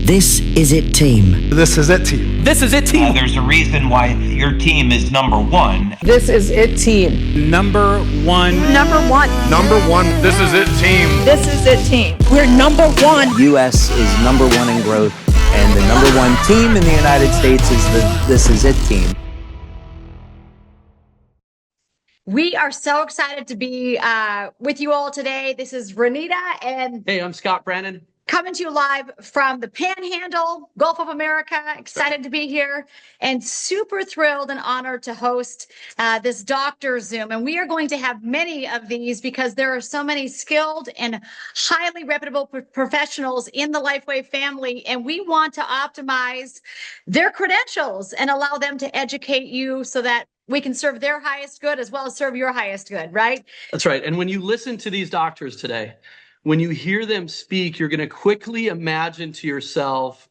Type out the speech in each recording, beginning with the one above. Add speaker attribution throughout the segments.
Speaker 1: This is it, team.
Speaker 2: This is it, team.
Speaker 3: This is it, team.
Speaker 4: There's a reason why your team is number one.
Speaker 5: This is it, team.
Speaker 3: Number one.
Speaker 6: Number one.
Speaker 2: Number one. This is it, team.
Speaker 6: This is it, team. We're number one.
Speaker 7: U.S. is number one in growth, and the number one team in the United States is the This Is It team.
Speaker 8: We are so excited to be with you all today. This is Renita and
Speaker 3: Hey, I'm Scott Brandon.
Speaker 8: Coming to you live from the Panhandle, Gulf of America. Excited to be here and super thrilled and honored to host this Doctor Zoom. And we are going to have many of these because there are so many skilled and highly reputable professionals in the LifeWave family. And we want to optimize their credentials and allow them to educate you so that we can serve their highest good as well as serve your highest good, right?
Speaker 3: That's right. And when you listen to these doctors today, when you hear them speak, you're going to quickly imagine to yourself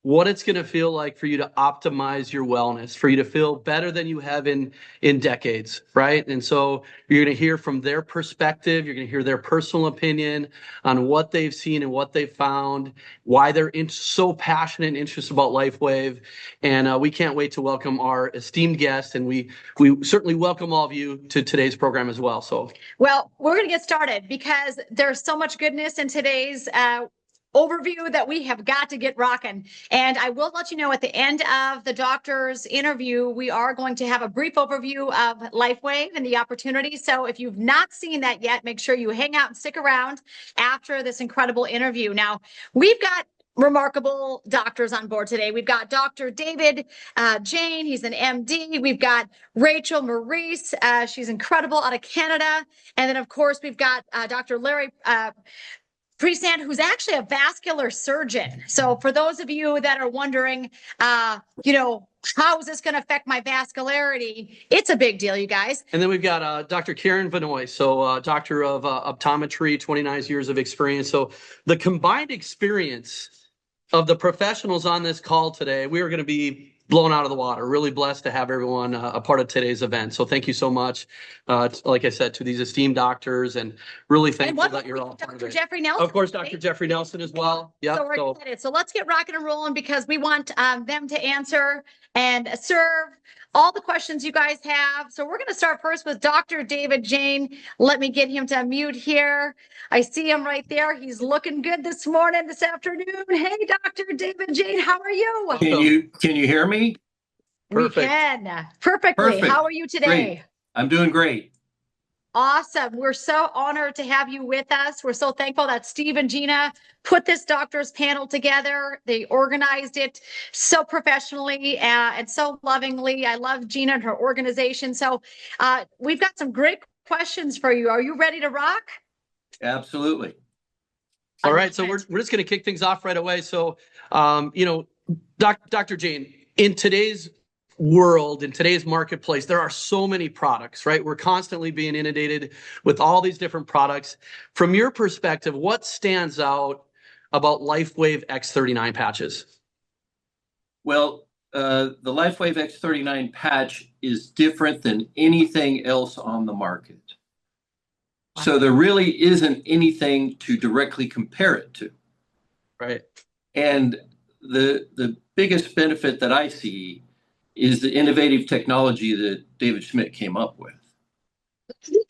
Speaker 3: what it's going to feel like for you to optimize your wellness, for you to feel better than you have in decades, right? And so you're going to hear from their perspective. You're going to hear their personal opinion on what they've seen and what they've found, why they're so passionate and interested about LifeWave. And we can't wait to welcome our esteemed guest. And we certainly welcome all of you to today's program as well.
Speaker 8: Well, we're going to get started because there's so much goodness in today's overview that we have got to get rocking. And I will let you know at the end of the doctor's interview, we are going to have a brief overview of LifeWave and the opportunity. So if you've not seen that yet, make sure you hang out and stick around after this incredible interview. Now, we've got remarkable doctors on board today. We've got Dr. David Jane. He's an MD. We've got Rachel Maurice. She's incredible out of Canada. And then, of course, we've got Dr. Larry Presand, who's actually a vascular surgeon. So for those of you that are wondering, how is this going to affect my vascularity? It's a big deal, you guys.
Speaker 3: And then we've got Dr. Karen Vanoy, so doctor of optometry, 29 years of experience. So the combined experience of the professionals on this call today, we are going to be blown out of the water. Really blessed to have everyone a part of today's event. So thank you so much, like I said, to these esteemed doctors, and really thankful that you're all part of it.
Speaker 8: Dr. Jeffrey Nelson.
Speaker 3: Of course, Dr. Jeffrey Nelson as well. Yeah.
Speaker 8: So we're excited. So let's get rocking and rolling because we want them to answer and serve all the questions you guys have. So we're going to start first with Dr. David Jane. Let me get him to mute here. I see him right there. He's looking good this afternoon. Hey, Dr. David Jane, how are you?
Speaker 9: Can you hear me?
Speaker 3: Perfect.
Speaker 8: We can. Perfectly.
Speaker 9: Perfect.
Speaker 8: How are you today?
Speaker 9: Great. I'm doing great.
Speaker 8: Awesome. We're so honored to have you with us. We're so thankful that Steve and Gina put this doctor's panel together. They organized it so professionally and so lovingly. I love Gina and her organization. So we've got some great questions for you. Are you ready to rock?
Speaker 9: Absolutely.
Speaker 3: All right. So we're just going to kick things off right away. So, Dr. Jane, in today's world, in today's marketplace, there are so many products, right? We're constantly being inundated with all these different products. From your perspective, what stands out about LifeWave X39 patches?
Speaker 9: Well, the LifeWave X39 patch is different than anything else on the market. So there really isn't anything to directly compare it to.
Speaker 3: Right.
Speaker 9: And the biggest benefit that I see is the innovative technology that David Schmidt came up with.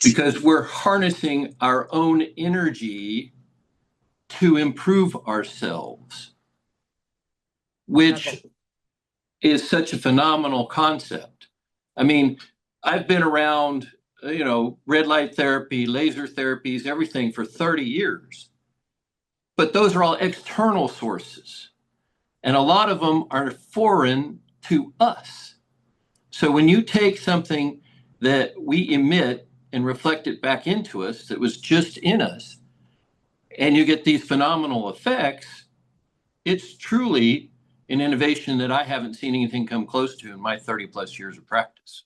Speaker 9: Because we're harnessing our own energy to improve ourselves, which is such a phenomenal concept. I mean, I've been around, red light therapy, laser therapies, everything for 30 years. But those are all external sources. And a lot of them are foreign to us. So when you take something that we emit and reflect it back into us that was just in us, and you get these phenomenal effects, it's truly an innovation that I haven't seen anything come close to in my 30 plus years of practice.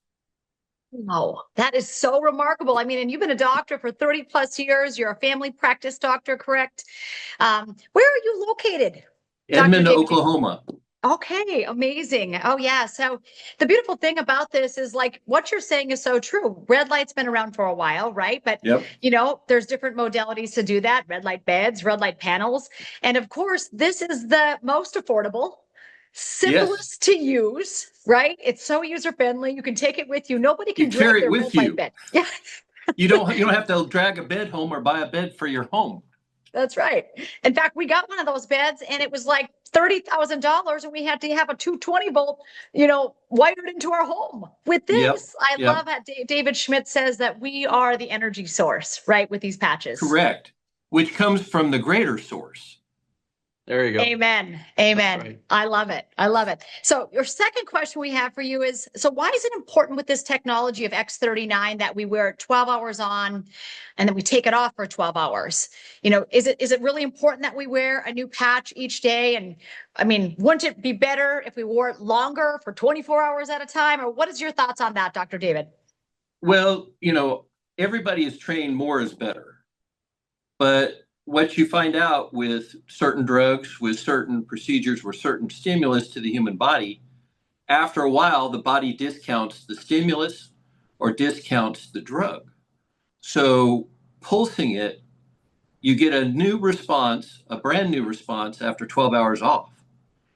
Speaker 8: Wow, that is so remarkable. I mean, and you've been a doctor for 30 plus years. You're a family practice doctor, correct? Where are you located?
Speaker 9: Edmond, Oklahoma.
Speaker 8: Okay, amazing. Oh yeah. So the beautiful thing about this is like what you're saying is so true. Red light's been around for a while, right? But
Speaker 9: Yep.
Speaker 8: there's different modalities to do that. Red light beds, red light panels. And of course, this is the most affordable, simplest to use, right? It's so user friendly. You can take it with you. Nobody
Speaker 9: You
Speaker 8: can drag
Speaker 9: carry it
Speaker 8: their
Speaker 9: with
Speaker 8: red light
Speaker 9: you.
Speaker 8: bed. Yeah.
Speaker 9: You don't have to drag a bed home or buy a bed for your home.
Speaker 8: That's right. In fact, we got one of those beds and it was like $30,000 and we had to have a 220 volt, wired into our home with this.
Speaker 9: Yep.
Speaker 8: I
Speaker 9: Yep.
Speaker 8: love how David Schmidt says that we are the energy source, right? With these patches.
Speaker 9: Correct. Which comes from the greater source.
Speaker 3: There you go.
Speaker 8: Amen. Amen.
Speaker 3: Right.
Speaker 8: I love it. I love it. So your second question we have for you is, so why is it important with this technology of X39 that we wear it 12 hours on and then we take it off for 12 hours? Is it really important that we wear a new patch each day? And I mean, wouldn't it be better if we wore it longer for 24 hours at a time? Or what is your thoughts on that, Dr. David?
Speaker 9: Well, everybody is trained more is better. But what you find out with certain drugs, with certain procedures, with certain stimulus to the human body, after a while, the body discounts the stimulus or discounts the drug. So pulsing it, you get a new response, a brand new response after 12 hours off.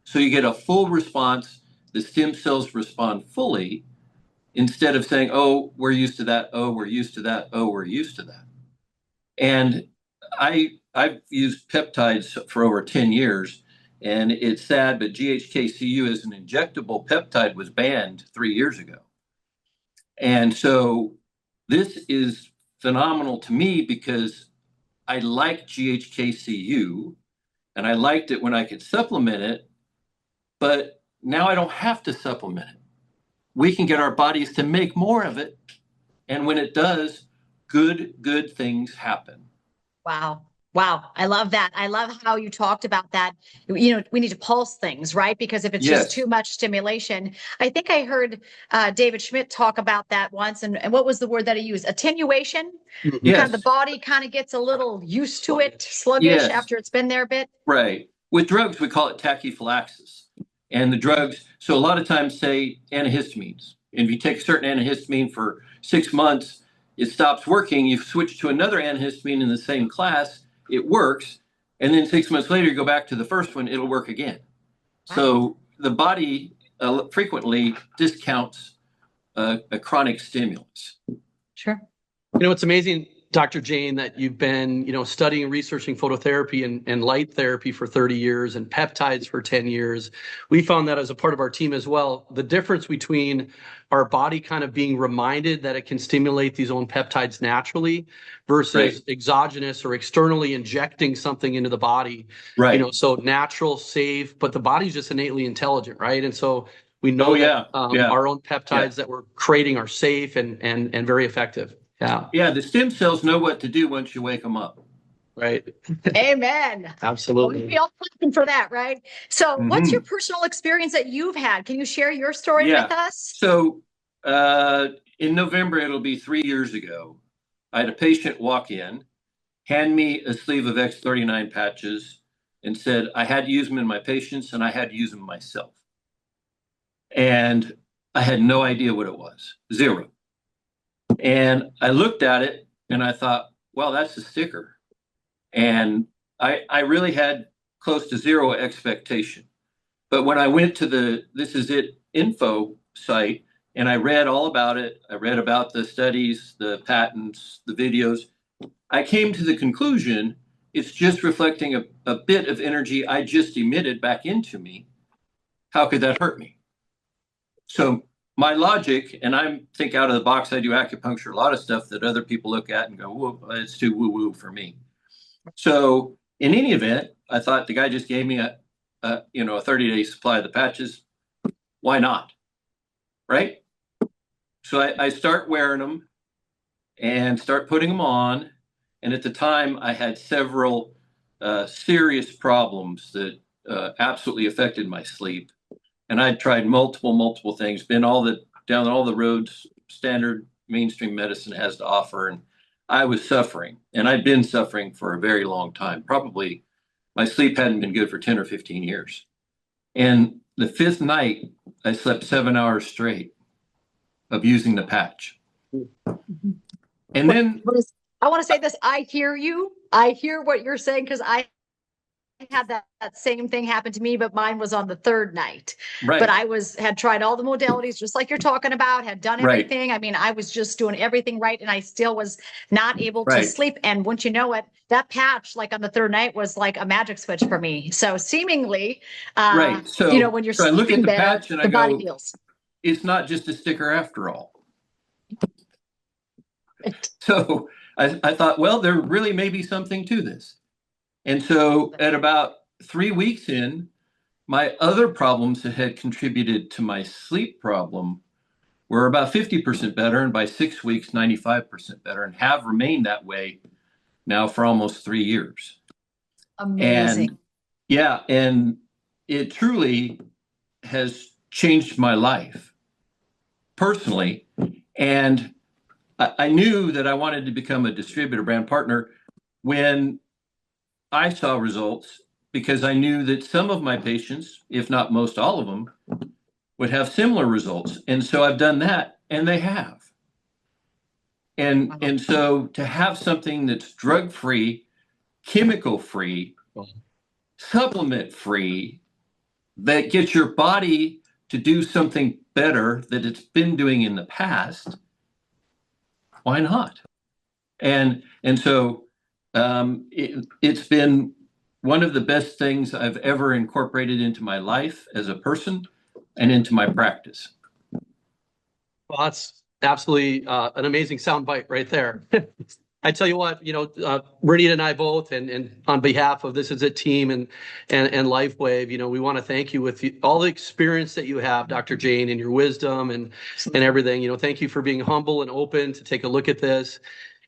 Speaker 9: So you get a full response. The stem cells respond fully instead of saying, oh, we're used to that. Oh, we're used to that. Oh, we're used to that. And I've used peptides for over 10 years, and it's sad, but GHKCU as an injectable peptide was banned 3 years ago. And so this is phenomenal to me because I like GHKCU, and I liked it when I could supplement it, but now I don't have to supplement it. We can get our bodies to make more of it, and when it does, good things happen.
Speaker 8: Wow. Wow. I love that. I love how you talked about that. We need to pulse things, right? Because if it's just too much stimulation, I think I heard David Schmidt talk about that once. And what was the word that he used? Attenuation.
Speaker 9: Yes.
Speaker 8: Kind of the body kind of gets a little used to it, sluggish after it's been there a bit.
Speaker 9: Right. With drugs, we call it tachyphylaxis. And the drugs, so a lot of times say antihistamines. And if you take a certain antihistamine for 6 months, it stops working. You switch to another antihistamine in the same class, it works. And then 6 months later, you go back to the first one, it'll work again. Wow. So the body frequently discounts a chronic stimulus.
Speaker 8: Sure.
Speaker 3: It's amazing, Dr. Jane, that you've been, studying and researching phototherapy and light therapy for 30 years and peptides for 10 years. We found that as a part of our team as well. The difference between our body kind of being reminded that it can stimulate these own peptides naturally versus exogenous or externally injecting something into the body. Right. So natural, safe, but the body's just innately intelligent, right? And so we know that our own peptides that we're creating are safe and very effective. Yeah.
Speaker 9: Yeah. The stem cells know what to do once you wake them up.
Speaker 3: Right.
Speaker 8: Amen.
Speaker 3: Absolutely.
Speaker 8: We'd be all clapping for that, right? So what's your personal experience that you've had? Can you share your story with us?
Speaker 9: So in November, it'll be 3 years ago. I had a patient walk in, hand me a sleeve of X39 patches and said, I had to use them in my patients and I had to use them myself. And I had no idea what it was. Zero. And I looked at it and I thought, well, that's a sticker. And I really had close to zero expectation. But when I went to the This Is It info site and I read all about it, I read about the studies, the patents, the videos, I came to the conclusion it's just reflecting a bit of energy I just emitted back into me. How could that hurt me? So my logic, and I think out of the box, I do acupuncture, a lot of stuff that other people look at and go, whoa, it's too woo-woo for me. So in any event, I thought the guy just gave me a 30-day supply of the patches. Why not? Right? So I start wearing them and start putting them on. And at the time, I had several serious problems that absolutely affected my sleep. And I'd tried multiple things, been down all the roads standard mainstream medicine has to offer. And I was suffering. And I'd been suffering for a very long time. Probably my sleep hadn't been good for 10 or 15 years. And the fifth night, I slept 7 hours straight of using the patch. And then
Speaker 8: I want to say this. I hear you. I hear what you're saying because I had that same thing happen to me, but mine was on the third night.
Speaker 9: right.
Speaker 8: But I had tried all the modalities, just like you're talking about, had done
Speaker 9: Right.
Speaker 8: everything. I mean, I was just doing everything right, and I still was not able to
Speaker 9: Right.
Speaker 8: sleep. And once you know it, that patch, like on the third night, was like a magic switch for me. So seemingly,
Speaker 9: Right. So,
Speaker 8: you know, when you're
Speaker 9: so I look at
Speaker 8: sleeping
Speaker 9: the
Speaker 8: better,
Speaker 9: patch and I
Speaker 8: the body
Speaker 9: go,
Speaker 8: heals.
Speaker 9: it's not just a sticker after all. So I thought, well, there really may be something to this. And so at about 3 weeks in, my other problems that had contributed to my sleep problem were about 50% better. And by 6 weeks, 95% better, and have remained that way now for almost 3 years.
Speaker 8: Amazing.
Speaker 9: And yeah, and it truly has changed my life personally. And I knew that I wanted to become a distributor brand partner when I saw results, because I knew that some of my patients, if not most all of them, would have similar results. And so I've done that, and they have. And so to have something that's drug-free, chemical-free, supplement-free, that gets your body to do something better that it's been doing in the past, why not? And so it's been one of the best things I've ever incorporated into my life as a person and into my practice.
Speaker 3: Well, that's absolutely an amazing soundbite right there. I tell you what, Brittany and I both, and on behalf of This Is It team and LifeWave, we want to thank you with all the experience that you have, Dr. Jane, and your wisdom and everything. Thank you for being humble and open to take a look at this.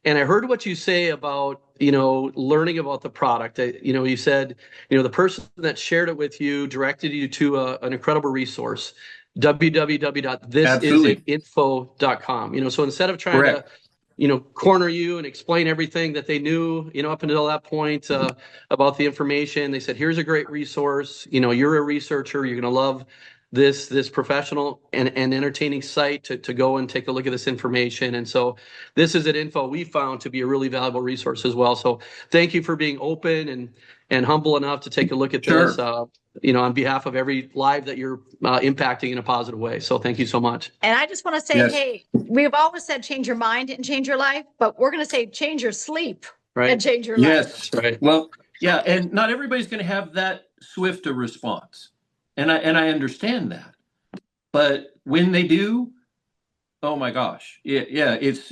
Speaker 3: And I heard what you say about, learning about the product. You said, the person that shared it with you directed you to an incredible resource, www.thisisitinfo.com. So instead of trying
Speaker 9: Correct.
Speaker 3: to, corner you and explain everything that they knew, up until that point about the information, they said, here's a great resource. You're a researcher. You're going to love this professional and entertaining site to go and take a look at this information. And so This Is It Info we found to be a really valuable resource as well. So thank you for being open and humble enough to take a look at this, on behalf of every life that you're impacting in a positive way. So thank you so much.
Speaker 8: And I just want to say, hey, we've always said change your mind and change your life, but we're going to say change your sleep and change your life.
Speaker 9: Yes. Right. Well, yeah. And not everybody's going to have that swift a response. And I understand that. But when they do, oh my gosh. Yeah, it's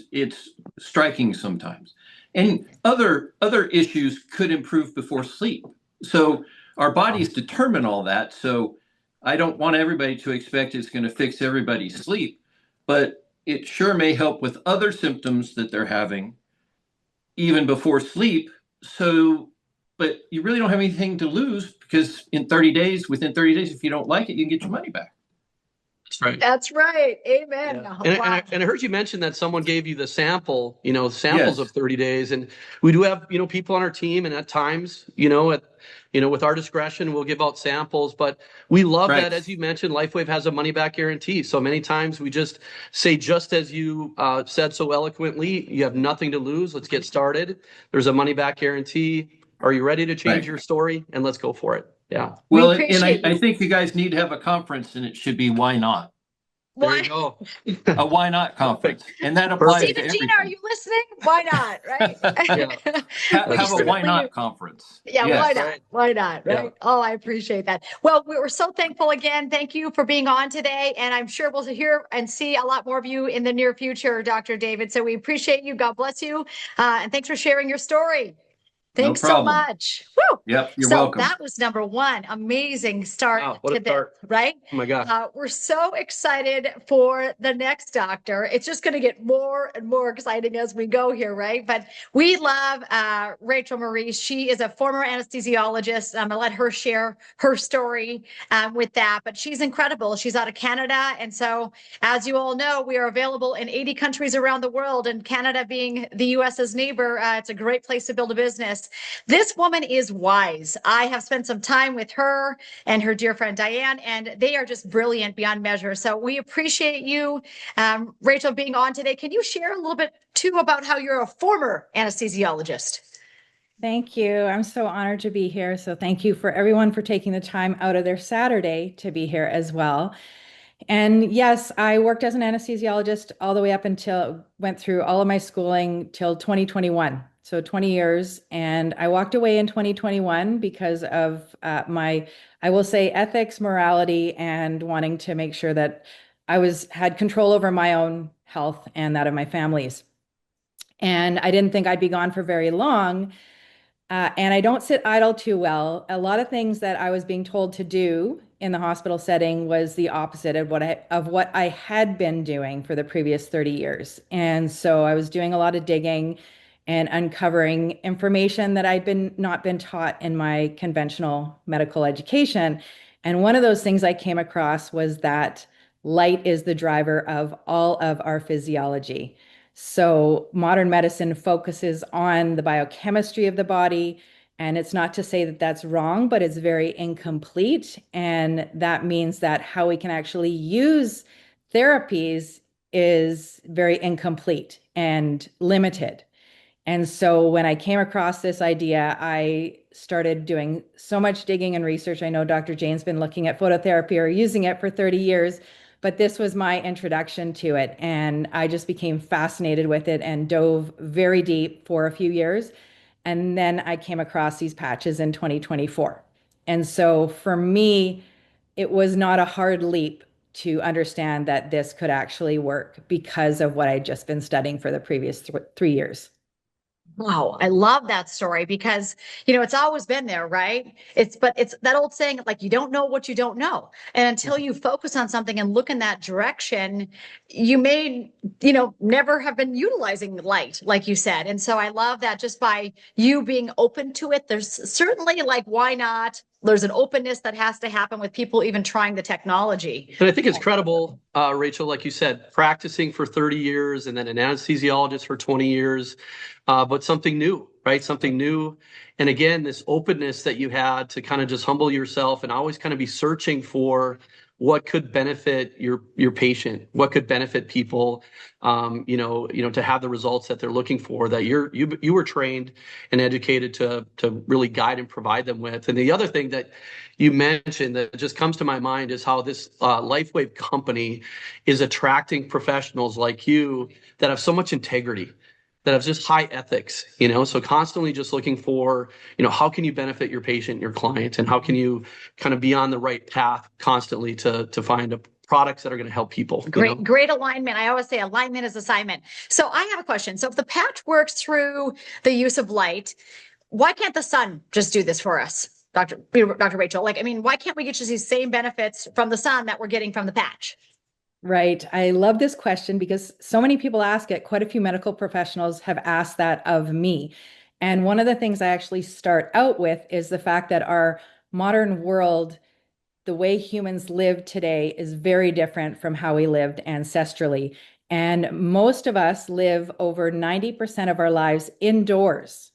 Speaker 9: striking sometimes. And other issues could improve before sleep. So our bodies determine all that. So I don't want everybody to expect it's going to fix everybody's sleep, but it sure may help with other symptoms that they're having even before sleep. So, but you really don't have anything to lose, because within 30 days, if you don't like it, you can get your money back.
Speaker 3: That's right.
Speaker 8: That's right. Amen.
Speaker 3: Yeah. And I heard you mention that someone gave you the sample, samples of 30 days. And we do have, people on our team, and at times, with our discretion, we'll give out samples. But we love that, as you mentioned, LifeWave has a money back guarantee. So many times we just say, just as you said so eloquently, you have nothing to lose. Let's get started. There's a money back guarantee. Are you ready to change your story? And let's go for it. Yeah.
Speaker 9: Well, and I think you guys need to have a conference, and it should be Why Not?
Speaker 3: There you go.
Speaker 9: A Why Not conference. And that applies
Speaker 8: Steve
Speaker 9: to
Speaker 8: and
Speaker 9: everything.
Speaker 8: Gina, are you listening? Why not? Right?
Speaker 9: Have a Why Not conference.
Speaker 8: Yeah,
Speaker 9: Yes.
Speaker 8: why not? Why not? Right? Yeah. Oh, I appreciate that. Well, we were so thankful again. Thank you for being on today. And I'm sure we'll hear and see a lot more of you in the near future, Dr. David. So we appreciate you. God bless you. And thanks for sharing your story. Thanks so much. Woo!
Speaker 9: Yep, you're welcome.
Speaker 8: So that was number one. Amazing start to this, right?
Speaker 3: Oh my God.
Speaker 8: We're so excited for the next doctor. It's just going to get more and more exciting as we go here, right? But we love Rachel Marie. She is a former anesthesiologist. I'm going to let her share her story with that. But she's incredible. She's out of Canada. And so, as you all know, we are available in 80 countries around the world. And Canada being the U.S.'s neighbor, it's a great place to build a business. this. This woman is wise. I have spent some time with her and her dear friend Diane, and they are just brilliant beyond measure. So we appreciate you, Rachel, being on today. Can you share a little bit too about how you're a former anesthesiologist?
Speaker 10: Thank you. I'm so honored to be here. So thank you for everyone for taking the time out of their Saturday to be here as well. And yes, I worked as an anesthesiologist all the way up until went through all of my schooling till 2021. So 20 years. And I walked away in 2021 because of my, I will say, ethics, morality, and wanting to make sure that had control over my own health and that of my family's. And I didn't think I'd be gone for very long. And I don't sit idle too well. A lot of things that I was being told to do in the hospital setting was the opposite of what I had been doing for the previous 30 years. And so I was doing a lot of digging and uncovering information that not been taught in my conventional medical education. And one of those things I came across was that light is the driver of all of our physiology. So modern medicine focuses on the biochemistry of the body, and it's not to say that that's wrong, but it's very incomplete. And that means that how we can actually use therapies is very incomplete and limited. And so when I came across this idea, I started doing so much digging and research. I know Dr. Jane's been looking at phototherapy or using it for 30 years, but this was my introduction to it. And I just became fascinated with it and dove very deep for a few years. And then I came across these patches in 2024. And so for me, it was not a hard leap to understand that this could actually work because of what I'd just been studying for the previous 3 years.
Speaker 8: Wow, I love that story because, it's always been there, right? But it's that old saying, like, you don't know what you don't know. And until you focus on something and look in that direction, you may, never have been utilizing light, like you said. And so I love that just by you being open to it, there's certainly why not? There's an openness that has to happen with people even trying the technology.
Speaker 3: And I think it's credible, Rachel, like you said, practicing for 30 years and then an anesthesiologist for 20 years, but something new, right? Something new. And again, this openness that you had to kind of just humble yourself and always kind of be searching for what could benefit your patient, what could benefit people, to have the results that they're looking for, that you were trained and educated to really guide and provide them with. And the other thing that you mentioned that just comes to my mind is how this LifeWave company is attracting professionals like you that have so much integrity, that have just high ethics, so constantly just looking for, how can you benefit your patient, your client, and how can you kind of be on the right path constantly to find products that are going to help people.
Speaker 8: Great alignment. I always say alignment is assignment. So I have a question. So if the patch works through the use of light, why can't the sun just do this for us, Dr. Rachel? Why can't we get just these same benefits from the sun that we're getting from the patch?
Speaker 10: Right. I love this question because so many people ask it. Quite a few medical professionals have asked that of me. And one of the things I actually start out with is the fact that our modern world, the way humans live today, is very different from how we lived ancestrally. And most of us live over 90% of our lives indoors.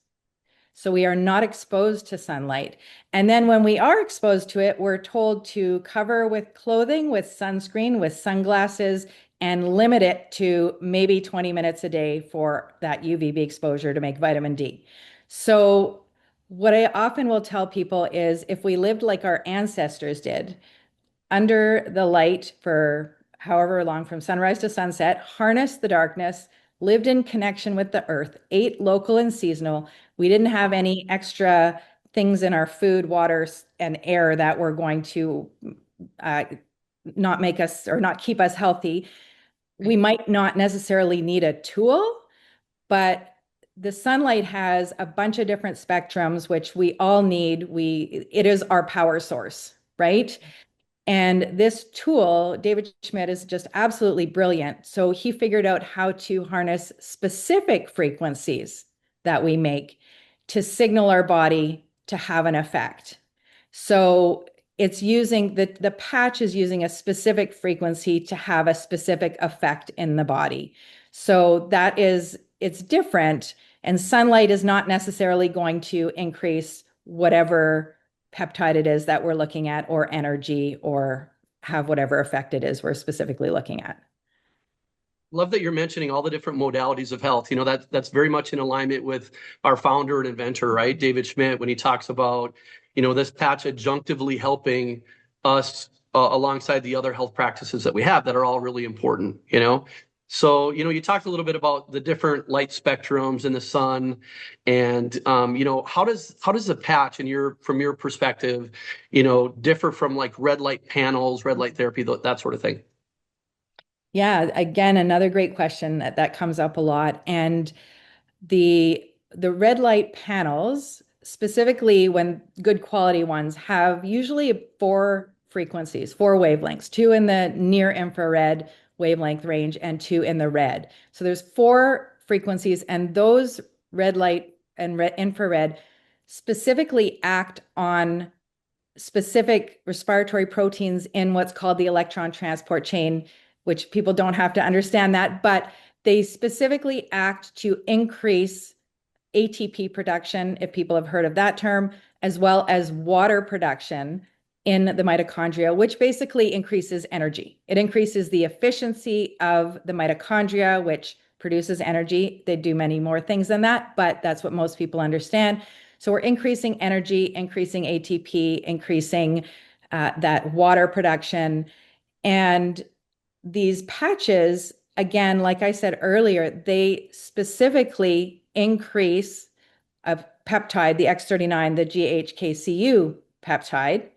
Speaker 10: So we are not exposed to sunlight. And then when we are exposed to it, we're told to cover with clothing, with sunscreen, with sunglasses, and limit it to maybe 20 minutes a day for that UVB exposure to make vitamin D. So what I often will tell people is if we lived like our ancestors did, under the light for however long from sunrise to sunset, harnessed the darkness, lived in connection with the earth, ate local and seasonal. We didn't have any extra things in our food, water, and air that were going to not make us or not keep us healthy. We might not necessarily need a tool, but the sunlight has a bunch of different spectrums, which we all need. It is our power source, right? And this tool, David Schmidt, is just absolutely brilliant. So he figured out how to harness specific frequencies that we make to signal our body to have an effect. So it's using the patch is using a specific frequency to have a specific effect in the body. So it's different And sunlight is not necessarily going to increase whatever peptide it is that we're looking at, or energy, or have whatever effect it is we're specifically looking at.
Speaker 3: Love that you're mentioning all the different modalities of health. That's very much in alignment with our founder and inventor, right? David Schmidt, when he talks about, this patch adjunctively helping us alongside the other health practices that we have that are all really important. So, you talked a little bit about the different light spectrums in the sun, and how does the patch from your perspective, differ from like red light panels, red light therapy, that sort of thing?
Speaker 10: Yeah, again, another great question that comes up a lot. And the red light panels, specifically when good quality ones, have usually 4 frequencies, 4 wavelengths, 2 in the near infrared wavelength range and 2 in the red. So there's 4 frequencies, and those red light and infrared specifically act on specific respiratory proteins in what's called the electron transport chain, which people don't have to understand that, but they specifically act to increase ATP production, if people have heard of that term, as well as water production in the mitochondria, which basically increases energy. It increases the efficiency of the mitochondria, which produces energy. They do many more things than that, but that's what most people understand. So we're increasing energy, increasing ATP, increasing that water production. And these patches, again, like I said earlier, they specifically increase a peptide, the X39, the GHKCU peptide.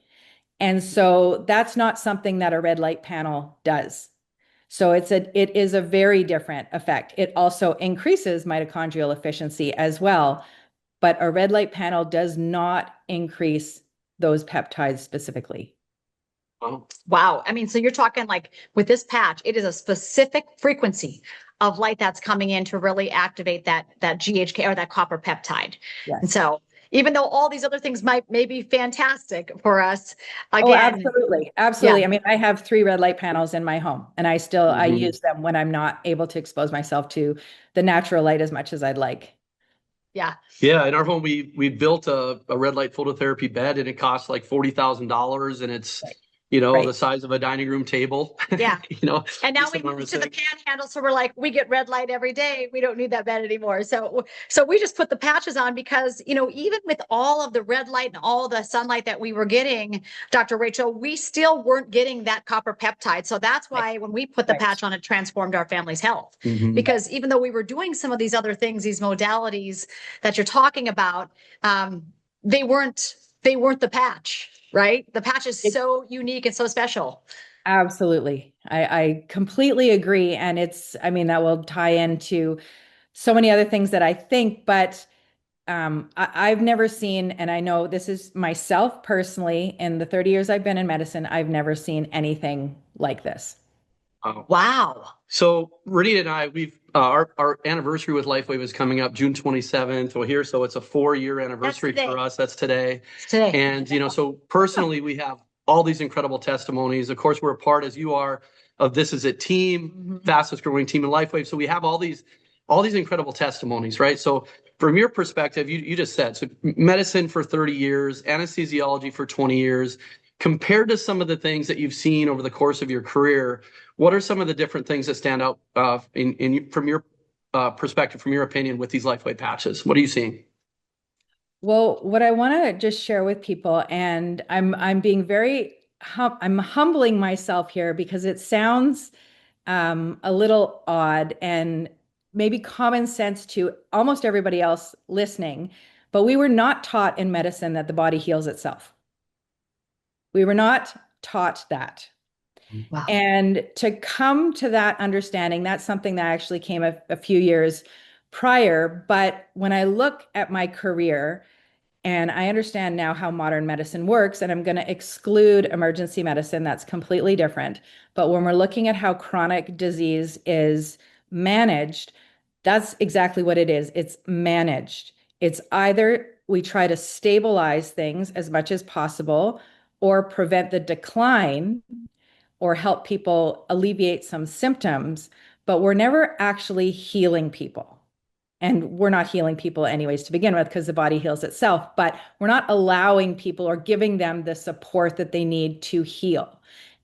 Speaker 10: And so that's not something that a red light panel does. So it is a very different effect. It also increases mitochondrial efficiency as well, but a red light panel does not increase those peptides specifically.
Speaker 8: Wow. I mean, so you're talking like with this patch, it is a specific frequency of light that's coming in to really activate that GHK or that copper peptide.
Speaker 10: Yes.
Speaker 8: And so even though all these other things may be fantastic for us, again.
Speaker 10: Oh, absolutely. Absolutely.
Speaker 8: Yeah.
Speaker 10: I mean, I have 3 red light panels in my home, and I use them when I'm not able to expose myself to the natural light as much as I'd like.
Speaker 8: Yeah.
Speaker 3: Yeah, in our home, we built a red light phototherapy bed, and it costs like $40,000, and it's the size of a dining room table.
Speaker 8: Yeah. And now
Speaker 3: just
Speaker 8: we
Speaker 3: a normal
Speaker 8: moved to the
Speaker 3: thing.
Speaker 8: panhandle, so we're like, we get red light every day. We don't need that bed anymore. So we just put the patches on because, even with all of the red light and all the sunlight that we were getting, Dr. Rachel, we still weren't getting that copper peptide. So that's why when we put the patch on, it transformed our family's health. Because even though we were doing some of these other things, these modalities that you're talking about, they weren't the patch. Right? The patch is so unique and so special.
Speaker 10: Absolutely. I completely agree. And that will tie into so many other things that I think, but I've never seen, and I know this is myself personally, in the 30 years I've been in medicine, I've never seen anything like this.
Speaker 8: Wow.
Speaker 3: So Renita and I, we've our anniversary with LifeWave is coming up June 27th. Well, here, so it's a 4-year anniversary for us. That's today. And so personally, we have all these incredible testimonies. Of course, we're a part, as you are, of This Is It team, fastest growing team in LifeWave. So we have all these incredible testimonies, right? So from your perspective, you just said, so medicine for 30 years, anesthesiology for 20 years. Compared to some of the things that you've seen over the course of your career, what are some of the different things that stand out from your perspective, from your opinion, with these LifeWave patches? What are you seeing?
Speaker 10: Well, what I want to just share with people, and I'm being very I'm humbling myself here because it sounds a little odd and maybe common sense to almost everybody else listening, but we were not taught in medicine that the body heals itself. We were not taught that.
Speaker 8: Wow.
Speaker 10: And to come to that understanding, that's something that actually came a few years prior. But when I look at my career, and I understand now how modern medicine works, and I'm going to exclude emergency medicine, that's completely different. But when we're looking at how chronic disease is managed, that's exactly what it is. It's managed. It's either we try to stabilize things as much as possible, or prevent the decline, or help people alleviate some symptoms, but we're never actually healing people. And we're not healing people anyways to begin with because the body heals itself, but we're not allowing people or giving them the support that they need to heal.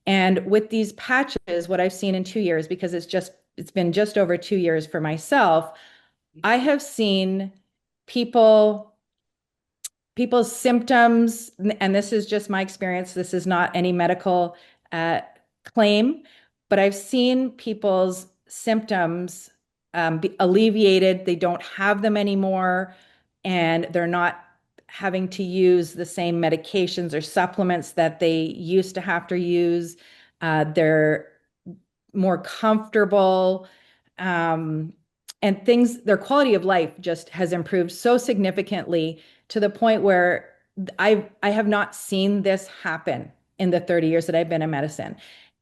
Speaker 10: And with these patches, what I've seen in 2 years, because it's been just over 2 years for myself, I have seen people's symptoms, and this is just my experience, this is not any medical claim, but I've seen people's symptoms be alleviated. They don't have them anymore, and they're not having to use the same medications or supplements that they used to have to use. They're more comfortable. And their quality of life just has improved so significantly to the point where I have not seen this happen in the 30 years that I've been in medicine.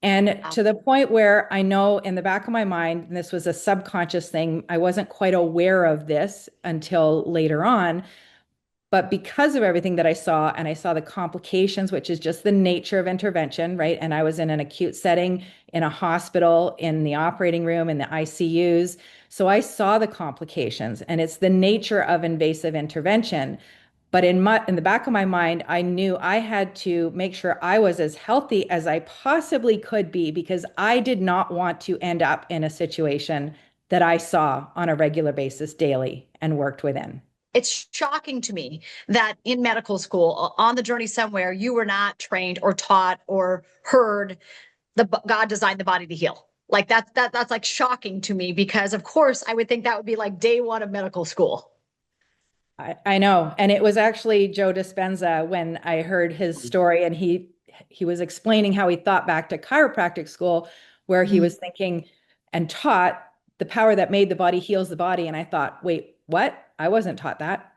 Speaker 10: And to the point where I know in the back of my mind, and this was a subconscious thing, I wasn't quite aware of this until later on. But because of everything that I saw, and I saw the complications, which is just the nature of intervention, right? And I was in an acute setting in a hospital, in the operating room, in the ICUs. So I saw the complications, and it's the nature of invasive intervention. But in the back of my mind, I knew I had to make sure I was as healthy as I possibly could be, because I did not want to end up in a situation that I saw on a regular basis daily and worked within.
Speaker 8: It's shocking to me that in medical school, on the journey somewhere, you were not trained or taught or heard God designed the body to heal. Like that's like shocking to me, because of course I would think that would be like day one of medical school.
Speaker 10: I know. And it was actually Joe Dispenza when I heard his story, and he was explaining how he thought back to chiropractic school, where he was thinking and taught the power that made the body heals the body. And I thought, wait, what? I wasn't taught that.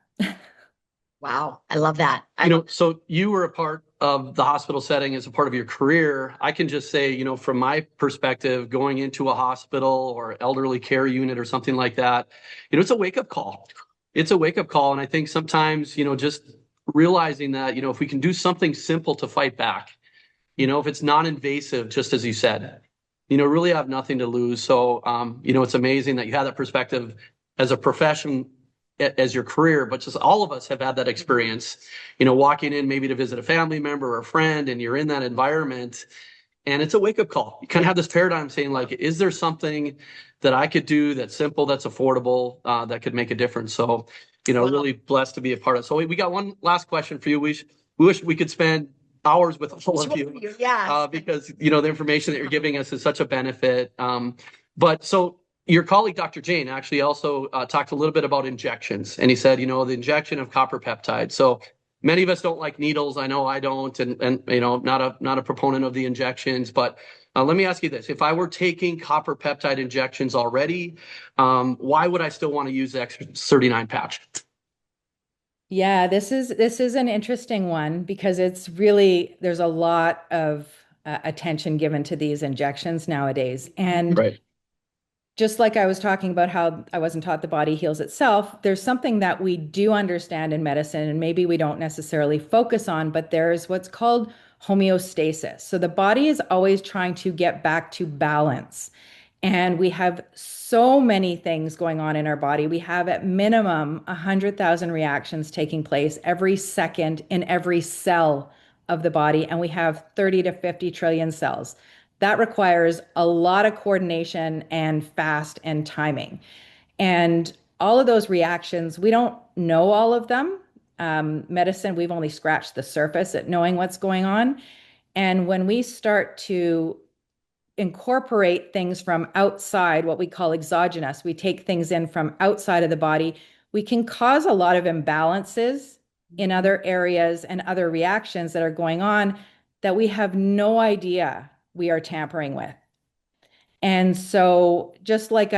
Speaker 8: Wow. I love that.
Speaker 3: So you were a part of the hospital setting as a part of your career. I can just say, from my perspective, going into a hospital or elderly care unit or something like that, it's a wake-up call. It's a wake-up call. And I think sometimes, just realizing that, if we can do something simple to fight back, if it's non-invasive, just as you said, really have nothing to lose. So, it's amazing that you have that perspective as a profession, as your career, but just all of us have had that experience, walking in maybe to visit a family member or a friend, and you're in that environment, and it's a wake-up call. You kind of have this paradigm saying, like, is there something that I could do that's simple, that's affordable, that could make a difference? So, really blessed to be a part of it. So we got one last question for you. We wish we could spend hours with all of you, because, the information that you're giving us is such a benefit. But so your colleague, Dr. Jane, actually also talked a little bit about injections. And he said, the injection of copper peptide. So many of us don't like needles. I know I don't, and not a proponent of the injections. But let me ask you this. If I were taking copper peptide injections already, why would I still want to use the X39 patch?
Speaker 10: Yeah, this is an interesting one, because there's a lot of attention given to these injections nowadays. And
Speaker 3: right.
Speaker 10: Just like I was talking about how I wasn't taught the body heals itself, there's something that we do understand in medicine, and maybe we don't necessarily focus on, but there's what's called homeostasis. So the body is always trying to get back to balance. And we have so many things going on in our body. We have at minimum 100,000 reactions taking place every second in every cell of the body. And we have 30 to 50 trillion cells. That requires a lot of coordination and fast and timing. And all of those reactions, we don't know all of them. Medicine, we've only scratched the surface at knowing what's going on. And when we start to incorporate things from outside, what we call exogenous, we take things in from outside of the body, we can cause a lot of imbalances in other areas and other reactions that are going on that we have no idea we are tampering with. And so just like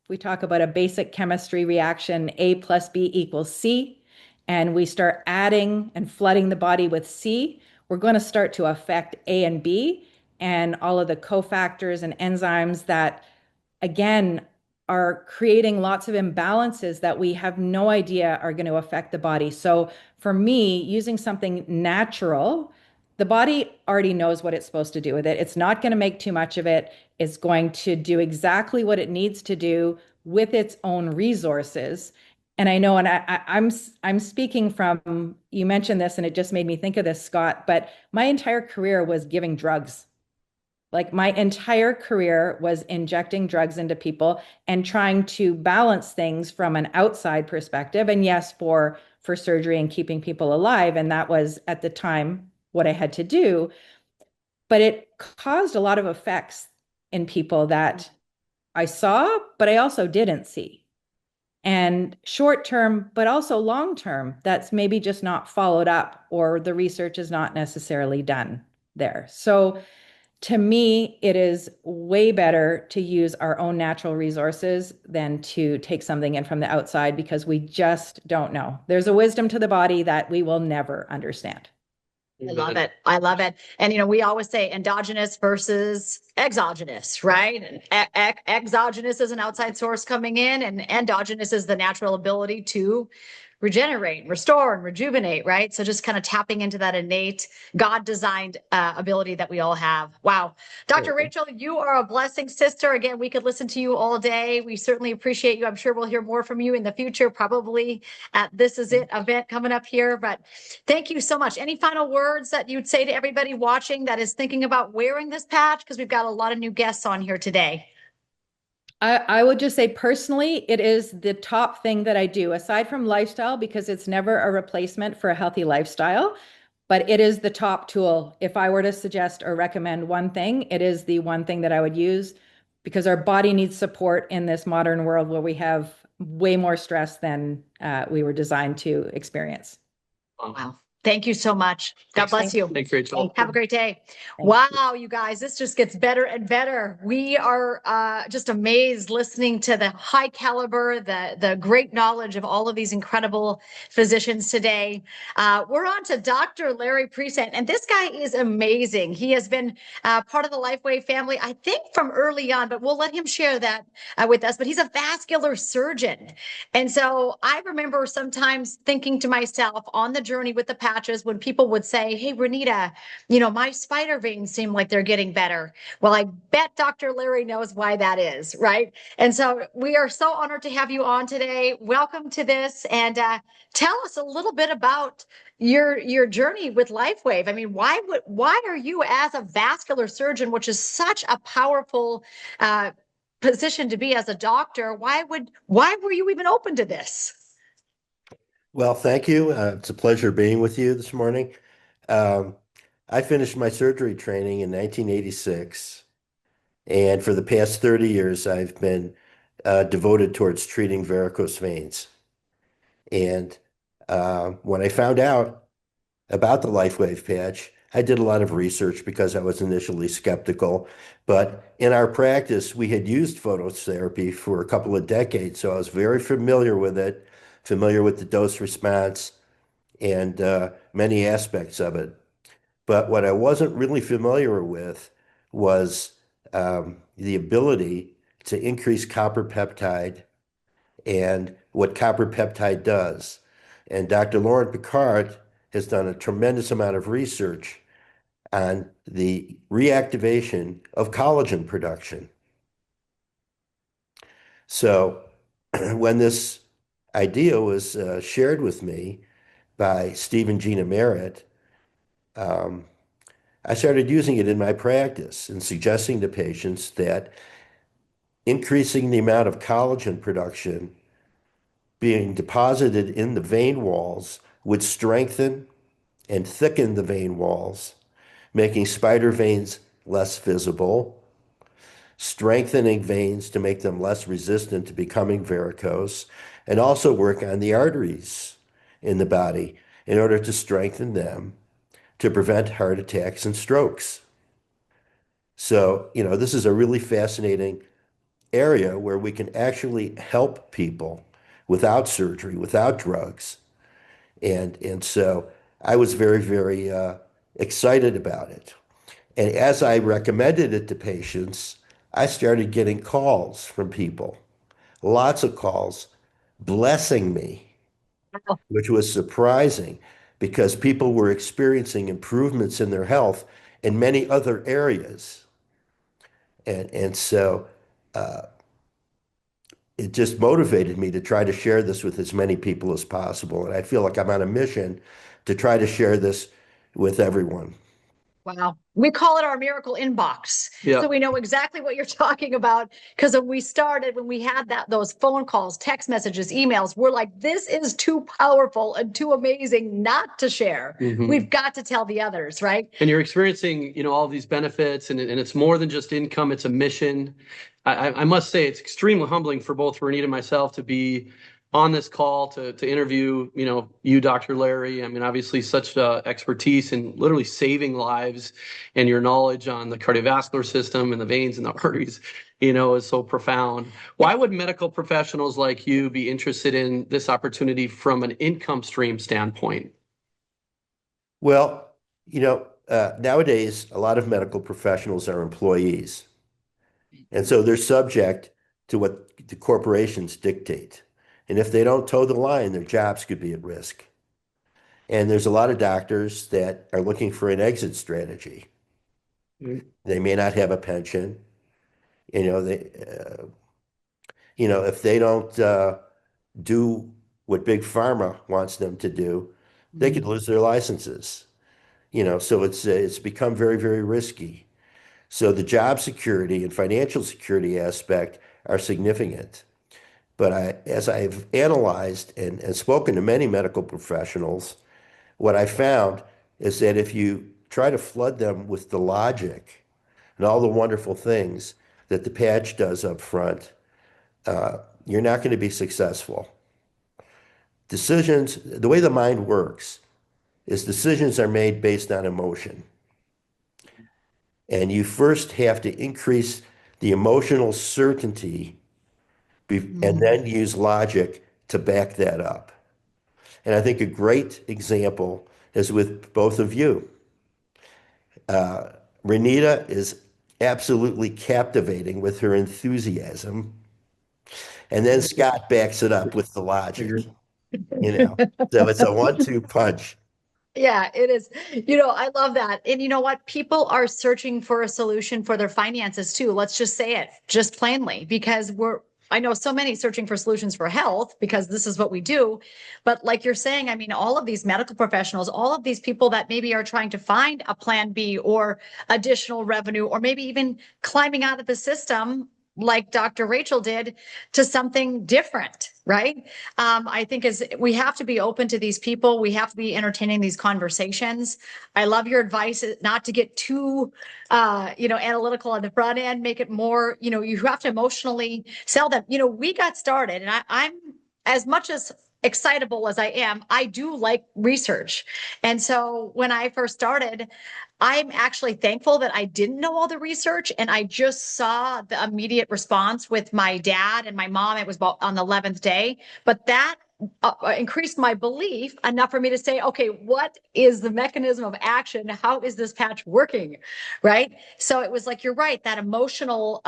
Speaker 10: we talk about a basic chemistry reaction, A plus B equals C, and we start adding and flooding the body with C, we're going to start to affect A and B and all of the cofactors and enzymes that, again, are creating lots of imbalances that we have no idea are going to affect the body. So for me, using something natural, the body already knows what it's supposed to do with it. It's not going to make too much of it. It's going to do exactly what it needs to do, with its own resources. And I know, and I'm speaking from, you mentioned this and it just made me think of this, Scott, but my entire career was giving drugs. Like my entire career was injecting drugs into people and trying to balance things from an outside perspective. And yes, for surgery and keeping people alive. And that was at the time what I had to do. But it caused a lot of effects in people that I saw, but I also didn't see. And short term, but also long term, that's maybe just not followed up or the research is not necessarily done there. So to me, it is way better to use our own natural resources than to take something in from the outside because we just don't know. There's a wisdom to the body that we will never understand.
Speaker 8: I love it. I love it. And, we always say endogenous versus exogenous, right? And exogenous is an outside source coming in, and endogenous is the natural ability to regenerate, restore, and rejuvenate, right? So just kind of tapping into that innate God designed ability that we all have. Wow. Dr. Rachel, you are a blessing, sister. Again, we could listen to you all day. We certainly appreciate you. I'm sure we'll hear more from you in the future, probably at This Is It event coming up here. But thank you so much. Any final words that you'd say to everybody watching that is thinking about wearing this patch? Because we've got a lot of new guests on here today.
Speaker 10: I would just say personally, it is the top thing that I do aside from lifestyle, because it's never a replacement for a healthy lifestyle, but it is the top tool. If I were to suggest or recommend one thing, it is the one thing that I would use because our body needs support in this modern world where we have way more stress than we were designed to experience.
Speaker 8: Wow. Thank you so much. God bless you.
Speaker 3: Thanks, Rachel.
Speaker 8: Have a great day. Wow, you guys, this just gets better and better. We are just amazed listening to the high caliber, the great knowledge of all of these incredible physicians today. We're on to Dr. Larry Present, and this guy is amazing. He has been part of the LifeWave family, I think from early on, but we'll let him share that with us. But he's a vascular surgeon. And so I remember sometimes thinking to myself on the journey with the patches when people would say, hey, Renita, my spider veins seem like they're getting better. Well, I bet Dr. Larry knows why that is, right? And so we are so honored to have you on today. Welcome to this. And tell us a little bit about your journey with LifeWave. I mean, why are you as a vascular surgeon, which is such a powerful position to be as a doctor, why were you even open to this?
Speaker 11: Well, thank you. It's a pleasure being with you this morning. I finished my surgery training in 1986, and for the past 30 years, I've been devoted towards treating varicose veins. And when I found out about the LifeWave patch, I did a lot of research because I was initially skeptical. But in our practice, we had used phototherapy for a couple of decades, so I was very familiar with it, familiar with the dose response and many aspects of it. But what I wasn't really familiar with was the ability to increase copper peptide and what copper peptide does. And Dr. Laurent Picard has done a tremendous amount of research on the reactivation of collagen production. So when this idea was shared with me by Steve and Gina Merritt, I started using it in my practice and suggesting to patients that increasing the amount of collagen production being deposited in the vein walls would strengthen and thicken the vein walls, making spider veins less visible, strengthening veins to make them less resistant to becoming varicose, and also work on the arteries in the body in order to strengthen them to prevent heart attacks and strokes. So, this is a really fascinating area where we can actually help people without surgery, without drugs. And so I was very, very excited about it. And as I recommended it to patients, I started getting calls from people, lots of calls, blessing me, which was surprising because people were experiencing improvements in their health in many other areas. And so it just motivated me to try to share this with as many people as possible. And I feel like I'm on a mission to try to share this with everyone.
Speaker 8: Wow. We call it our miracle inbox.
Speaker 3: Yeah.
Speaker 8: So we know exactly what you're talking about. Because when we started, when we had those phone calls, text messages, emails, we're like, this is too powerful and too amazing not to share. We've got to tell the others, right?
Speaker 3: And you're experiencing, all these benefits, and it's more than just income, it's a mission. I must say it's extremely humbling for both Renita and myself to be on this call to interview, you, Dr. Larry. I mean, obviously such expertise in literally saving lives, and your knowledge on the cardiovascular system and the veins and the arteries, is so profound. Why would medical professionals like you be interested in this opportunity from an income stream standpoint?
Speaker 11: Well, nowadays, a lot of medical professionals are employees. And so they're subject to what the corporations dictate. And if they don't toe the line, their jobs could be at risk. And there's a lot of doctors that are looking for an exit strategy. They may not have a pension. If they don't do what Big Pharma wants them to do, they could lose their licenses. So it's become very, very risky. So the job security and financial security aspect are significant. But as I've analyzed and spoken to many medical professionals, what I found is that if you try to flood them with the logic and all the wonderful things that the patch does up front, you're not going to be successful. Decisions, the way the mind works, is decisions are made based on emotion. And you first have to increase the emotional certainty and then use logic to back that up. And I think a great example is with both of you. Renita is absolutely captivating with her enthusiasm. And then Scott backs it up with the logic. So it's a 1-2 punch.
Speaker 8: Yeah, it is. I love that. And you know what? People are searching for a solution for their finances too. Let's just say it just plainly, because I know so many searching for solutions for health because this is what we do. But like you're saying, I mean, all of these medical professionals, all of these people that maybe are trying to find a plan B or additional revenue, or maybe even climbing out of the system like Dr. Rachel did to something different, right? I think we have to be open to these people. We have to be entertaining these conversations. I love your advice not to get too, analytical on the front end, make it more, you have to emotionally sell them. We got started, and I'm as much as excitable as I am, I do like research. And so when I first started, I'm actually thankful that I didn't know all the research, and I just saw the immediate response with my dad and my mom. It was about on the 11th day, but that increased my belief enough for me to say, okay, what is the mechanism of action? How is this patch working? Right. So it was like, you're right. That emotional,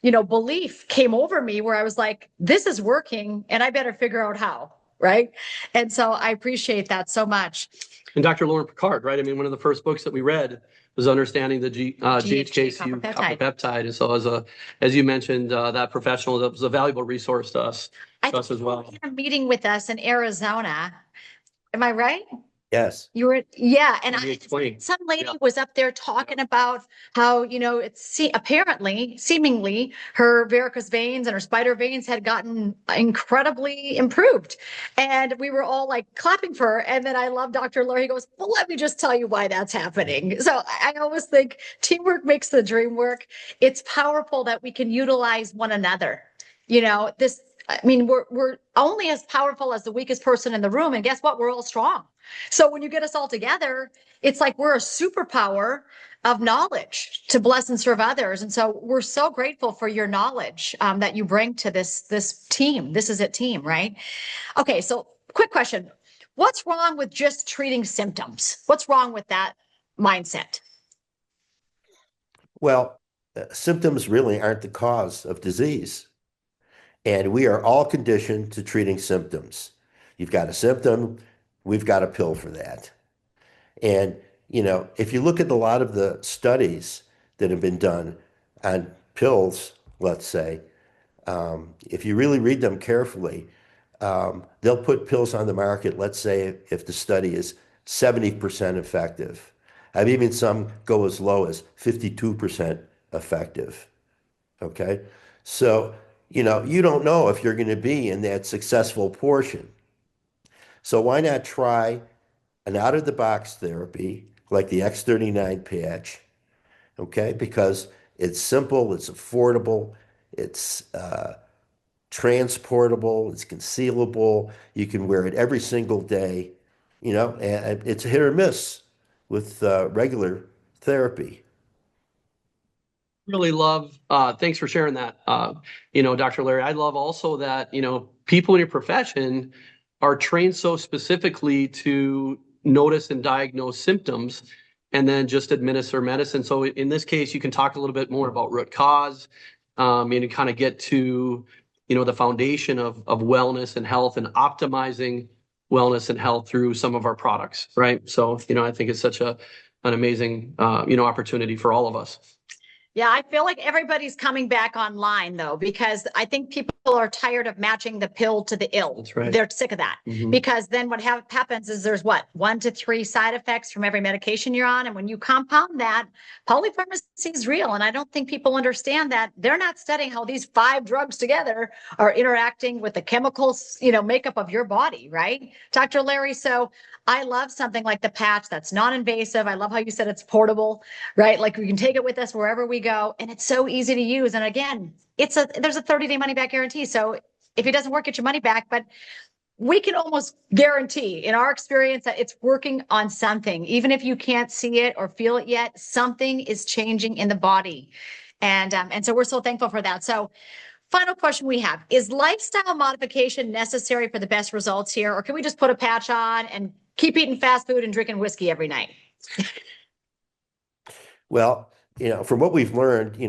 Speaker 8: belief came over me where I was like, this is working and I better figure out how. Right. And so I appreciate that so much.
Speaker 3: And Dr. Lauren Picard, right? I mean, one of the first books that we read was understanding the GHKCU copper peptide. And so as you mentioned, that professional, that was a valuable resource to us as well.
Speaker 8: You had a meeting with us in Arizona. Am I right?
Speaker 11: Yes.
Speaker 8: You were, yeah. And some lady was up there talking about how, seemingly her varicose veins and her spider veins had gotten incredibly improved. And we were all like clapping for her. And then I love Dr. Larry. He goes, well, let me just tell you why that's happening. So I always think teamwork makes the dream work. It's powerful that we can utilize one another. We're only as powerful as the weakest person in the room. And guess what? We're all strong. So when you get us all together, it's like we're a superpower of knowledge to bless and serve others. And so we're so grateful for your knowledge that you bring to this team. This is a team, right? Okay, so quick question. What's wrong with just treating symptoms? What's wrong with that mindset?
Speaker 11: Well, symptoms really aren't the cause of disease. And we are all conditioned to treating symptoms. You've got a symptom, we've got a pill for that. And, if you look at a lot of the studies that have been done on pills, let's say, If you really read them carefully, they'll put pills on the market, let's say if the study is 70% effective. I've even some go as low as 52% effective. Okay. So, you don't know if you're going to be in that successful portion. So why not try an out-of-the-box therapy like the X39 patch? Okay. Because it's simple, it's affordable, it's transportable, it's concealable. You can wear it every single day, and it's a hit or miss with regular therapy.
Speaker 3: Really love, thanks for sharing that, Dr. Larry. I love also that, people in your profession are trained so specifically to notice and diagnose symptoms and then just administer medicine. So in this case, you can talk a little bit more about root cause, and kind of get to, the foundation of wellness and health and optimizing wellness and health through some of our products, right? So, I think it's such an amazing, opportunity for all of us.
Speaker 8: Yeah, I feel like everybody's coming back online though, because I think people are tired of matching the pill to the ill.
Speaker 3: That's right.
Speaker 8: They're sick of that because then what happens is there's 1 to 3 side effects from every medication you're on. And when you compound that, polypharmacy is real. And I don't think people understand that. They're not studying how these 5 drugs together are interacting with the chemicals, makeup of your body, right? Dr. Larry, so I love something like the patch that's non-invasive. I love how you said it's portable, right? Like we can take it with us wherever we go, and it's so easy to use. And again, there's a 30-day money back guarantee. So if it doesn't work, get your money back. But we can almost guarantee in our experience that it's working on something. Even if you can't see it or feel it yet, something is changing in the body. And so we're so thankful for that. So final question we have, is lifestyle modification necessary for the best results here? Or can we just put a patch on and keep eating fast food and drinking whiskey every night?
Speaker 11: Well, from what we've learned,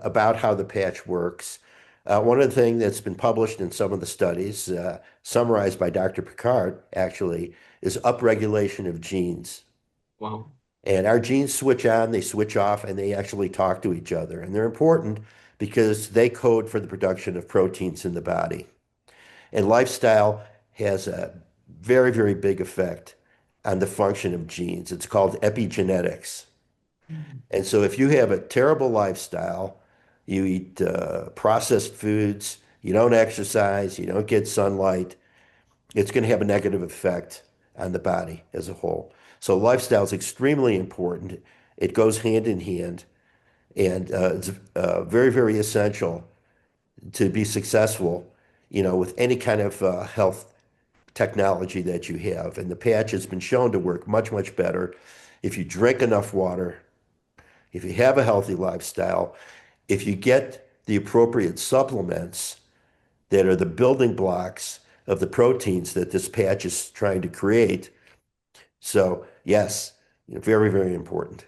Speaker 11: about how the patch works, one of the things that's been published in some of the studies, summarized by Dr. Picard, actually, is upregulation of genes.
Speaker 3: Wow.
Speaker 11: And our genes switch on, they switch off, and they actually talk to each other. And they're important because they code for the production of proteins in the body. And lifestyle has a very, very big effect on the function of genes. It's called epigenetics. And so if you have a terrible lifestyle, you eat processed foods, you don't exercise, you don't get sunlight, it's going to have a negative effect on the body as a whole. So lifestyle is extremely important. It goes hand in hand, and it's very, very essential to be successful, with any kind of health technology that you have. And the patch has been shown to work much, much better if you drink enough water, if you have a healthy lifestyle, if you get the appropriate supplements that are the building blocks of the proteins that this patch is trying to create. So yes, very, very important.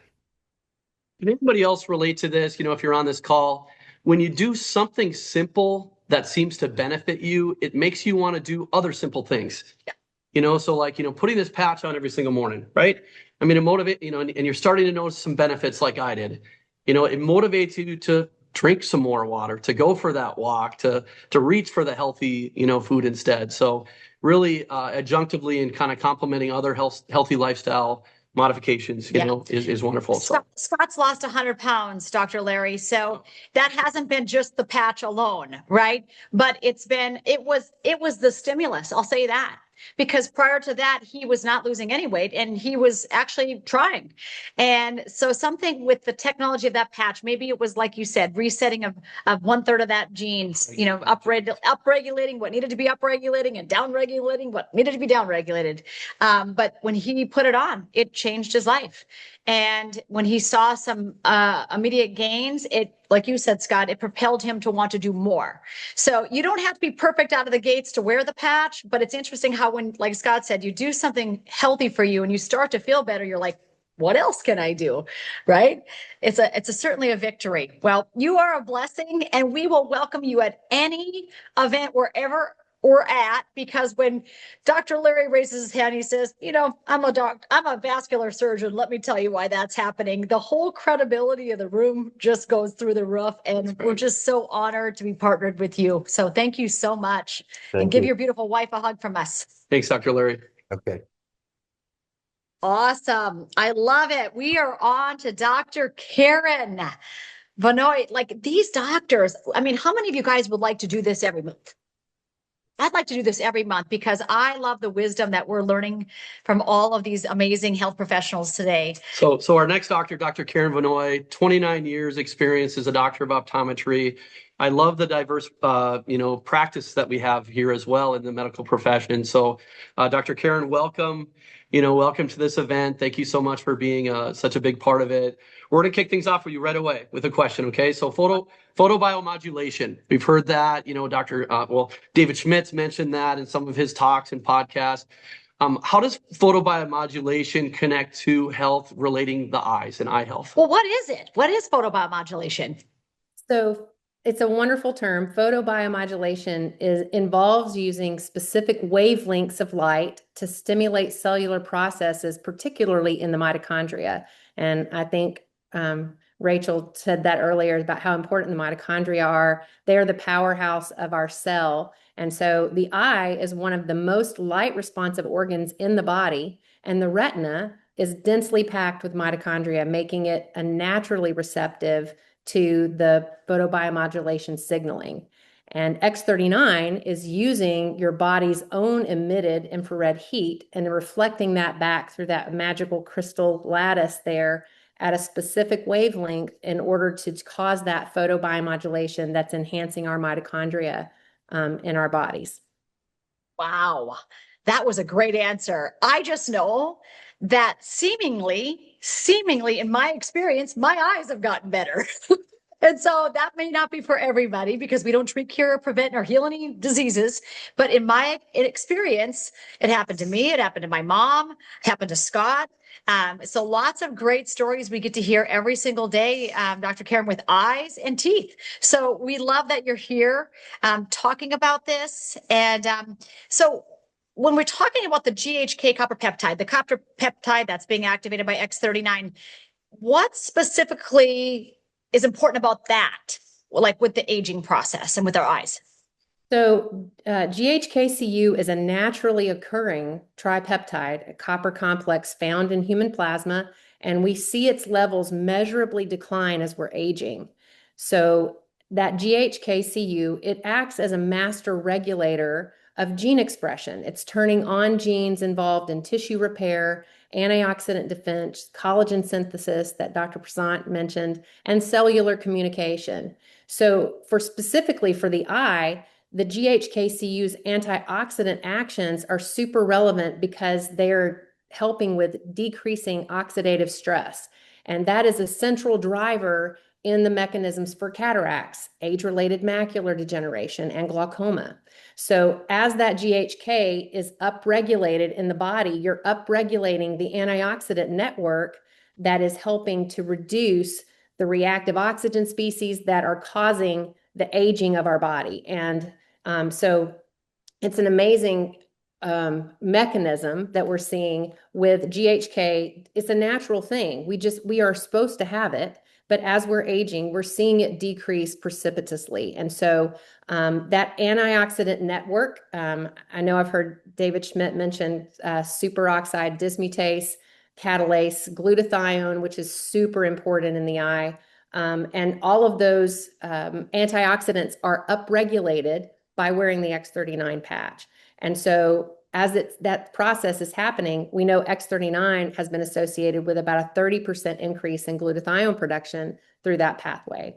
Speaker 3: Can anybody else relate to this? If you're on this call, when you do something simple that seems to benefit you, it makes you want to do other simple things. Yeah. So like, putting this patch on every single morning, right? I mean, it motivates, and you're starting to notice some benefits like I did. It motivates you to drink some more water, to go for that walk, to reach for the healthy, food instead. So really adjunctively and kind of complementing other healthy lifestyle modifications, is wonderful. So
Speaker 8: Scott's lost 100 pounds, Dr. Larry. So that hasn't been just the patch alone, right? But it was the stimulus. I'll say that. Because prior to that, he was not losing any weight and he was actually trying. And so something with the technology of that patch, maybe it was like you said, resetting of 1/3 of that genes, upregulating what needed to be upregulating and downregulating what needed to be downregulated. But when he put it on, it changed his life. And when he saw some immediate gains, like you said, Scott, it propelled him to want to do more. So you don't have to be perfect out of the gates to wear the patch, but it's interesting how when, like Scott said, you do something healthy for you and you start to feel better, you're like, what else can I do? Right? It's certainly a victory. Well, you are a blessing, and we will welcome you at any event wherever we're at, because when Dr. Larry raises his hand, he says, I'm a vascular surgeon. Let me tell you why that's happening. The whole credibility of the room just goes through the roof, and we're just so honored to be partnered with you. So thank you so much. And give your beautiful wife a hug from us.
Speaker 3: Thanks, Dr. Larry.
Speaker 11: Okay.
Speaker 8: Awesome. I love it. We are on to Dr. Karen Vanoy. Like, these doctors, I mean, how many of you guys would like to do this every month? I'd like to do this every month because I love the wisdom that we're learning from all of these amazing health professionals today.
Speaker 3: So our next doctor, Dr. Karen Vanoy, 29 years experience as a doctor of optometry. I love the diverse, practice that we have here as well in the medical profession. So, Dr. Karen, welcome. Welcome to this event. Thank you so much for being such a big part of it. We're going to kick things off with you right away with a question. Okay, so photobiomodulation. We've heard that. David Schmidt's mentioned that in some of his talks and podcasts. How does photobiomodulation connect to health relating the eyes and eye health?
Speaker 8: Well, what is it? What is photobiomodulation?
Speaker 12: So it's a wonderful term. Photobiomodulation involves using specific wavelengths of light to stimulate cellular processes, particularly in the mitochondria. And I think Rachel said that earlier about how important the mitochondria are. They're the powerhouse of our cell. And so the eye is one of the most light responsive organs in the body, and the retina is densely packed with mitochondria, making it a naturally receptive to the photobiomodulation signaling. And X39 is using your body's own emitted infrared heat and reflecting that back through that magical crystal lattice there at a specific wavelength in order to cause that photobiomodulation that's enhancing our mitochondria in our bodies.
Speaker 8: Wow, that was a great answer. I just know that seemingly in my experience, my eyes have gotten better. And so that may not be for everybody because we don't treat, cure, prevent, or heal any diseases. But in my experience, it happened to me. It happened to my mom. It happened to Scott. So lots of great stories we get to hear every single day, Dr. Karen, with eyes and teeth. So we love that you're here talking about this. And so when we're talking about the GHK copper peptide, the copper peptide that's being activated by X39, what specifically is important about that, like with the aging process and with our eyes?
Speaker 12: So GHKCU is a naturally occurring tripeptide, a copper complex found in human plasma, and we see its levels measurably decline as we're aging. So that GHKCU, it acts as a master regulator of gene expression. It's turning on genes involved in tissue repair, antioxidant defense, collagen synthesis that Dr. Prasant mentioned, and cellular communication. So specifically for the eye, the GHKCU's antioxidant actions are super relevant because they're helping with decreasing oxidative stress. And that is a central driver in the mechanisms for cataracts, age-related macular degeneration, and glaucoma. So as that GHK is upregulated in the body, you're upregulating the antioxidant network that is helping to reduce the reactive oxygen species that are causing the aging of our body. And so it's an amazing mechanism that we're seeing with GHK. It's a natural thing. We are supposed to have it, but as we're aging, we're seeing it decrease precipitously. And so that antioxidant network, I know I've heard David Schmidt mention superoxide dismutase, catalase, glutathione, which is super important in the eye. And all of those antioxidants are upregulated by wearing the X39 patch. And so as that process is happening, we know X39 has been associated with about a 30% increase in glutathione production through that pathway.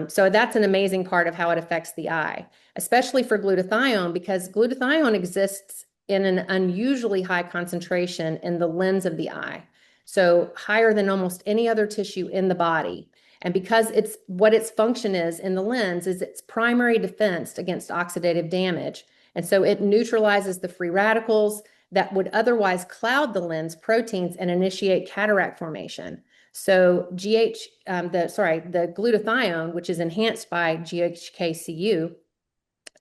Speaker 12: So that's an amazing part of how it affects the eye, especially for glutathione, because glutathione exists in an unusually high concentration in the lens of the eye. So higher than almost any other tissue in the body. And because what its function is in the lens is its primary defense against oxidative damage. And so it neutralizes the free radicals that would otherwise cloud the lens proteins and initiate cataract formation. So the glutathione, which is enhanced by GHKCU,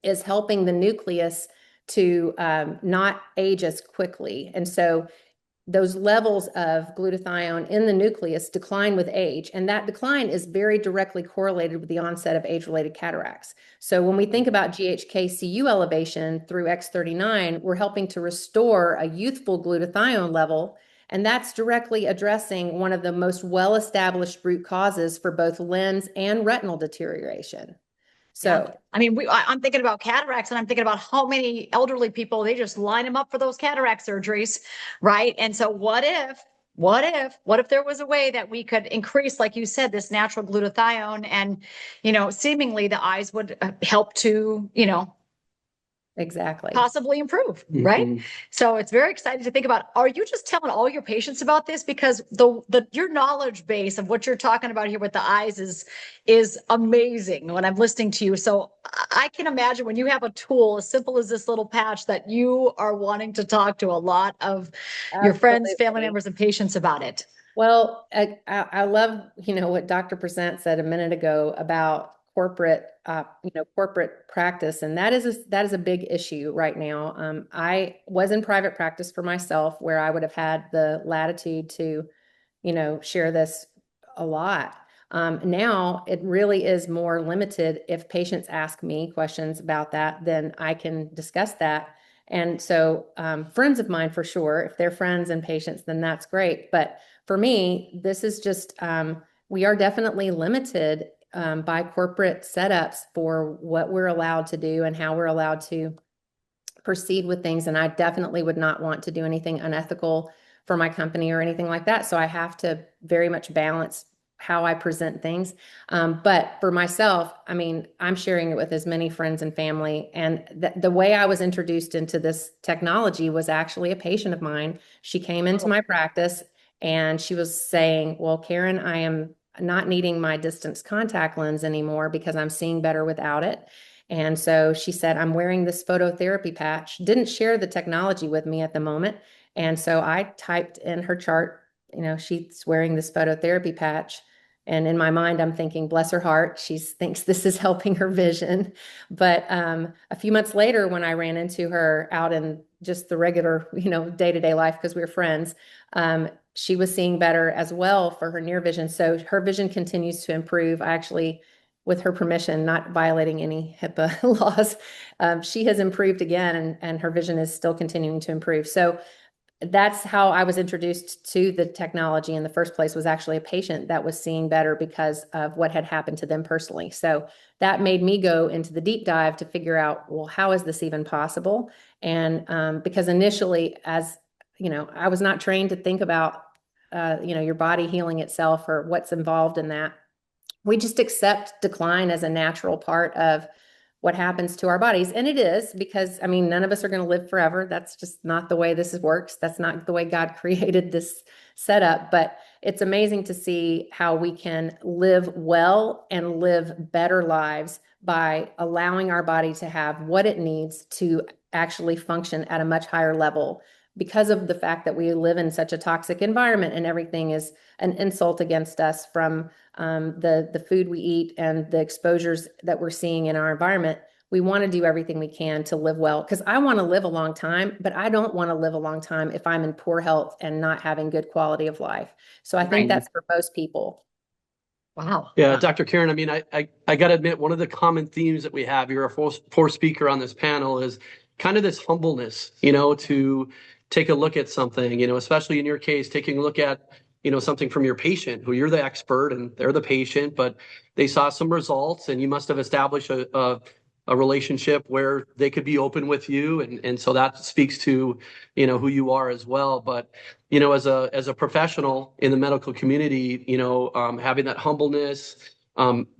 Speaker 12: is helping the nucleus to not age as quickly. And so those levels of glutathione in the nucleus decline with age, and that decline is very directly correlated with the onset of age-related cataracts. So when we think about GHK-Cu elevation through X39, we're helping to restore a youthful glutathione level, and that's directly addressing one of the most well-established root causes for both lens and retinal deterioration. So,
Speaker 8: yeah. I mean, I'm thinking about cataracts, and I'm thinking about how many elderly people, they just line them up for those cataract surgeries, right? And so what if there was a way that we could increase, like you said, this natural glutathione, and, seemingly the eyes would help to,
Speaker 12: exactly.
Speaker 8: possibly improve, right? So it's very exciting to think about. Are you just telling all your patients about this? Because your knowledge base of what you're talking about here with the eyes is amazing when I'm listening to you. So I can imagine when you have a tool as simple as this little patch that you are wanting to talk to a lot of your friends, family members, and patients about it.
Speaker 12: Well, I love, what Dr. Present said a minute ago about corporate practice. And that is a big issue right now. I was in private practice for myself, where I would have had the latitude to, share this a lot. Now it really is more limited. If patients ask me questions about that, then I can discuss that. And so friends of mine, for sure, if they're friends and patients, then that's great. But for me, this is just, we are definitely limited by corporate setups for what we're allowed to do and how we're allowed to proceed with things. And I definitely would not want to do anything unethical for my company or anything like that. So I have to very much balance how I present things. But for myself, I mean, I'm sharing it with as many friends and family. And the way I was introduced into this technology was actually a patient of mine. She came into my practice and she was saying, well, Karen, I am not needing my distance contact lens anymore because I'm seeing better without it. And so she said, I'm wearing this phototherapy patch. Didn't share the technology with me at the moment. And so I typed in her chart, she's wearing this phototherapy patch. And in my mind, I'm thinking, bless her heart, she thinks this is helping her vision. But a few months later, when I ran into her out in just the regular, day-to-day life, because we were friends, she was seeing better as well for her near vision. So her vision continues to improve. I actually, with her permission, not violating any HIPAA laws, she has improved again, and her vision is still continuing to improve. So that's how I was introduced to the technology in the first place, was actually a patient that was seeing better because of what had happened to them personally. So that made me go into the deep dive to figure out, well, how is this even possible? And because initially, as I was not trained to think about, your body healing itself or what's involved in that. We just accept decline as a natural part of what happens to our bodies. And it is, because, none of us are going to live forever. That's just not the way this works. That's not the way God created this setup. But it's amazing to see how we can live well and live better lives by allowing our body to have what it needs to actually function at a much higher level, because of the fact that we live in such a toxic environment and everything is an insult against us, from the food we eat and the exposures that we're seeing in our environment. We want to do everything we can to live well, because I want to live a long time, but I don't want to live a long time if I'm in poor health and not having good quality of life. So I think that's for most people.
Speaker 8: Wow.
Speaker 3: Yeah, Dr. Karen, I got to admit, one of the common themes that we have, you're a fourth speaker on this panel, is kind of this humbleness, to take a look at something, especially in your case, taking a look at, something from your patient, who you're the expert and they're the patient, but they saw some results and you must have established a relationship where they could be open with you. And so that speaks to, who you are as well. But, as a professional in the medical community, having that humbleness,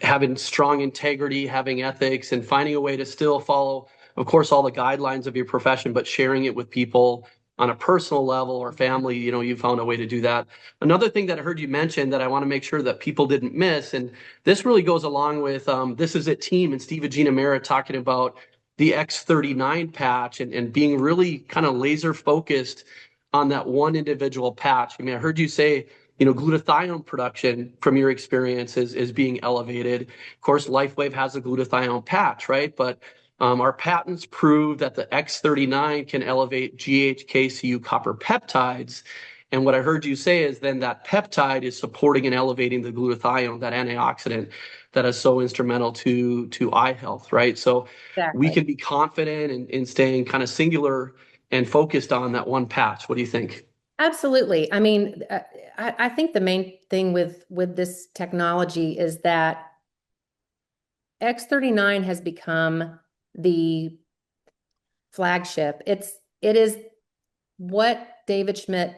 Speaker 3: having strong integrity, having ethics, and finding a way to still follow, of course, all the guidelines of your profession, but sharing it with people on a personal level or family, you found a way to do that. Another thing that I heard you mention that I want to make sure that people didn't miss, and this really goes along with This Is It team and Steve and Gina Merritt talking about the X39 patch and being really kind of laser focused on that one individual patch. I heard you say, glutathione production from your experience is being elevated. Of course, LifeWave has a glutathione patch, right? But Our patents prove that the X39 can elevate GHKCU copper peptides. And what I heard you say is then that peptide is supporting and elevating the glutathione, that antioxidant that is so instrumental to eye health, right? So we can be confident in staying kind of singular and focused on that one patch. What do you think?
Speaker 12: Absolutely. I mean, I think the main thing with this technology is that X39 has become the flagship. It is what David Schmidt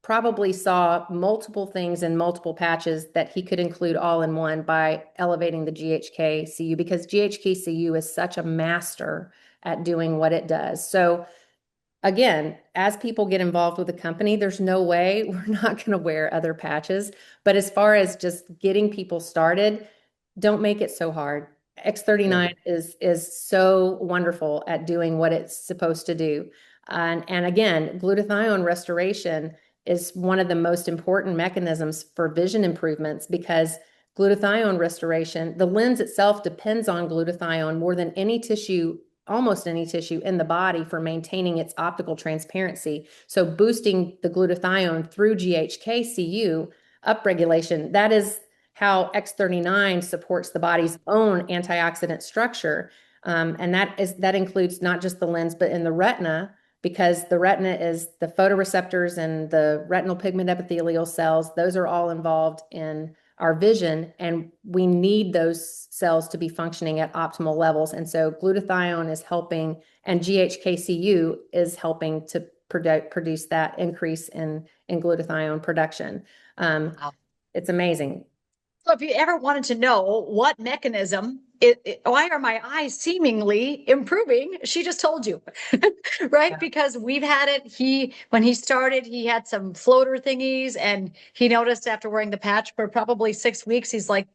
Speaker 12: probably saw multiple things in multiple patches that he could include all in one by elevating the GHK-Cu, because GHK-Cu is such a master at doing what it does. So again, as people get involved with the company, there's no way we're not going to wear other patches. But as far as just getting people started, don't make it so hard. X39 is so wonderful at doing what it's supposed to do. And again, glutathione restoration is one of the most important mechanisms for vision improvements, because glutathione restoration, the lens itself depends on glutathione more than any tissue, almost any tissue in the body, for maintaining its optical transparency. So boosting the glutathione through GHK-Cu upregulation, that is how X39 supports the body's own antioxidant structure. And that includes not just the lens, but in the retina, because the retina is the photoreceptors and the retinal pigment epithelial cells. Those are all involved in our vision, and we need those cells to be functioning at optimal levels. And so glutathione is helping, and GHK-Cu is helping to produce that increase in glutathione production. It's amazing.
Speaker 8: So if you ever wanted to know what mechanism, why are my eyes seemingly improving? She just told you, right? Yeah. Because we've had it. When he started, he had some floater thingies, and he noticed after wearing the patch for probably 6 weeks, he's like,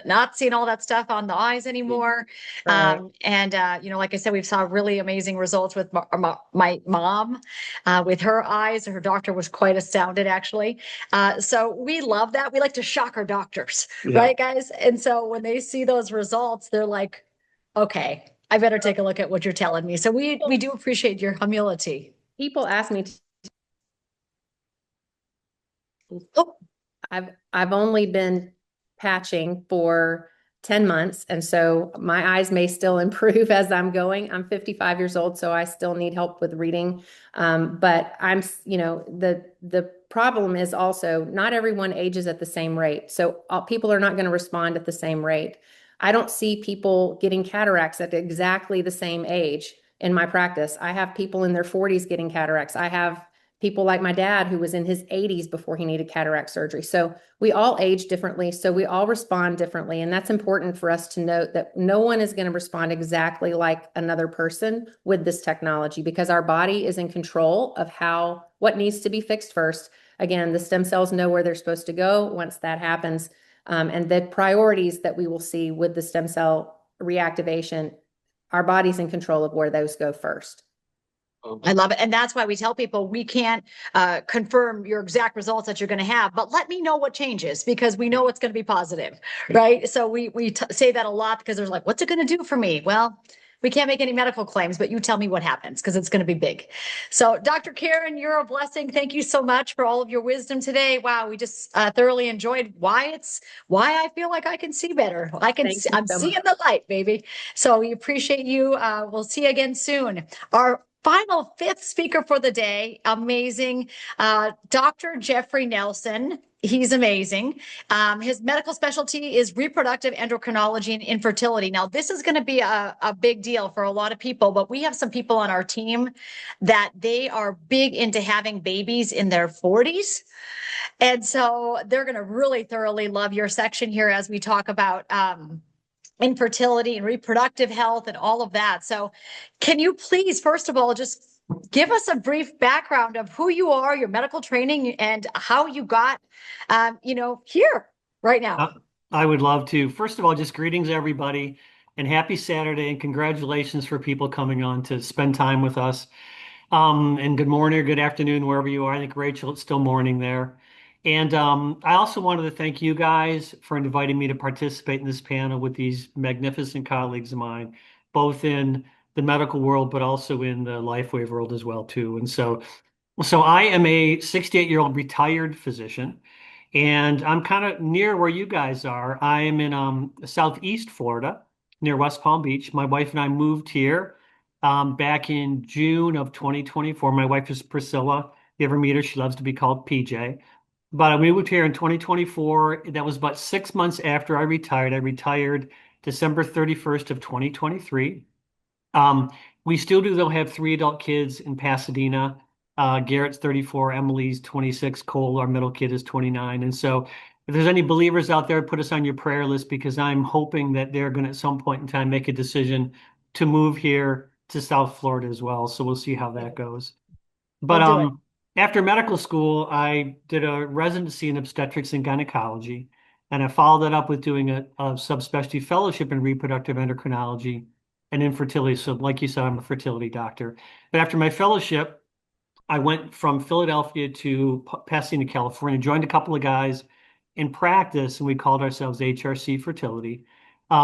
Speaker 8: not seeing all that stuff on the eyes anymore. Right. Like I said, we've saw really amazing results with my mom, with her eyes. Her doctor was quite astounded, actually. So we love that. We like to shock our doctors, right, guys? And so when they see those results, they're like, okay, I better take a look at what you're telling me. So we do appreciate your humility.
Speaker 12: People ask me I've only been patching for 10 months. And so my eyes may still improve as I'm going. I'm 55 years old, so I still need help with reading. But the problem is also not everyone ages at the same rate. So people are not going to respond at the same rate. I don't see people getting cataracts at exactly the same age in my practice. I have people in their 40s getting cataracts. I have people like my dad who was in his 80s before he needed cataract surgery. So we all age differently. So we all respond differently. And that's important for us to note, that no one is going to respond exactly like another person with this technology, because our body is in control of what needs to be fixed first. Again, the stem cells know where they're supposed to go once that happens. And the priorities that we will see with the stem cell reactivation, our body's in control of where those go first.
Speaker 8: I love it. And that's why we tell people we can't confirm your exact results that you're going to have, but let me know what changes, because we know it's going to be positive, right? So we say that a lot, because there's like, what's it going to do for me? Well, we can't make any medical claims, but you tell me what happens, because it's going to be big. So Dr. Karen, you're a blessing. Thank you so much for all of your wisdom today. Wow, we just thoroughly enjoyed why I feel like I can see better. I'm seeing the light, baby. So we appreciate you. We'll see you again soon. Our final fifth speaker for the day, amazing, Dr. Jeffrey Nelson. He's amazing. His medical specialty is reproductive endocrinology and infertility. Now, this is going to be a big deal for a lot of people, but we have some people on our team that they are big into having babies in their 40s. And so they're going to really thoroughly love your section here as we talk about infertility and reproductive health and all of that. So can you please, first of all, just give us a brief background of who you are, your medical training, and how you got, here right now?
Speaker 13: I would love to. First of all, just greetings, everybody, and happy Saturday, and congratulations for people coming on to spend time with us. And good morning or good afternoon, wherever you are. I think, Rachel, it's still morning there. And I also wanted to thank you guys for inviting me to participate in this panel with these magnificent colleagues of mine. both in the medical world, but also in the LifeWave world as well too. And so I am a 68-year-old retired physician, and I'm kind of near where you guys are. I am in Southeast Florida, near West Palm Beach. My wife and I moved here back in June of 2024. My wife is Priscilla. You ever meet her? She loves to be called PJ. But we moved here in 2024. That was about 6 months after I retired. I retired December 31st of 2023. We still do, though, have 3 adult kids in Pasadena. Garrett's 34, Emily's 26, Cole, our middle kid, is 29. And so if there's any believers out there, put us on your prayer list, because I'm hoping that they're going to at some point in time make a decision to move here to South Florida as well. So we'll see how that goes. But after medical school, I did a residency in obstetrics and gynecology, and I followed that up with doing a subspecialty fellowship in reproductive endocrinology and infertility. So like you said, I'm a fertility doctor. But after my fellowship, I went from Philadelphia to Pasadena, California, joined a couple of guys in practice, and we called ourselves HRC Fertility. But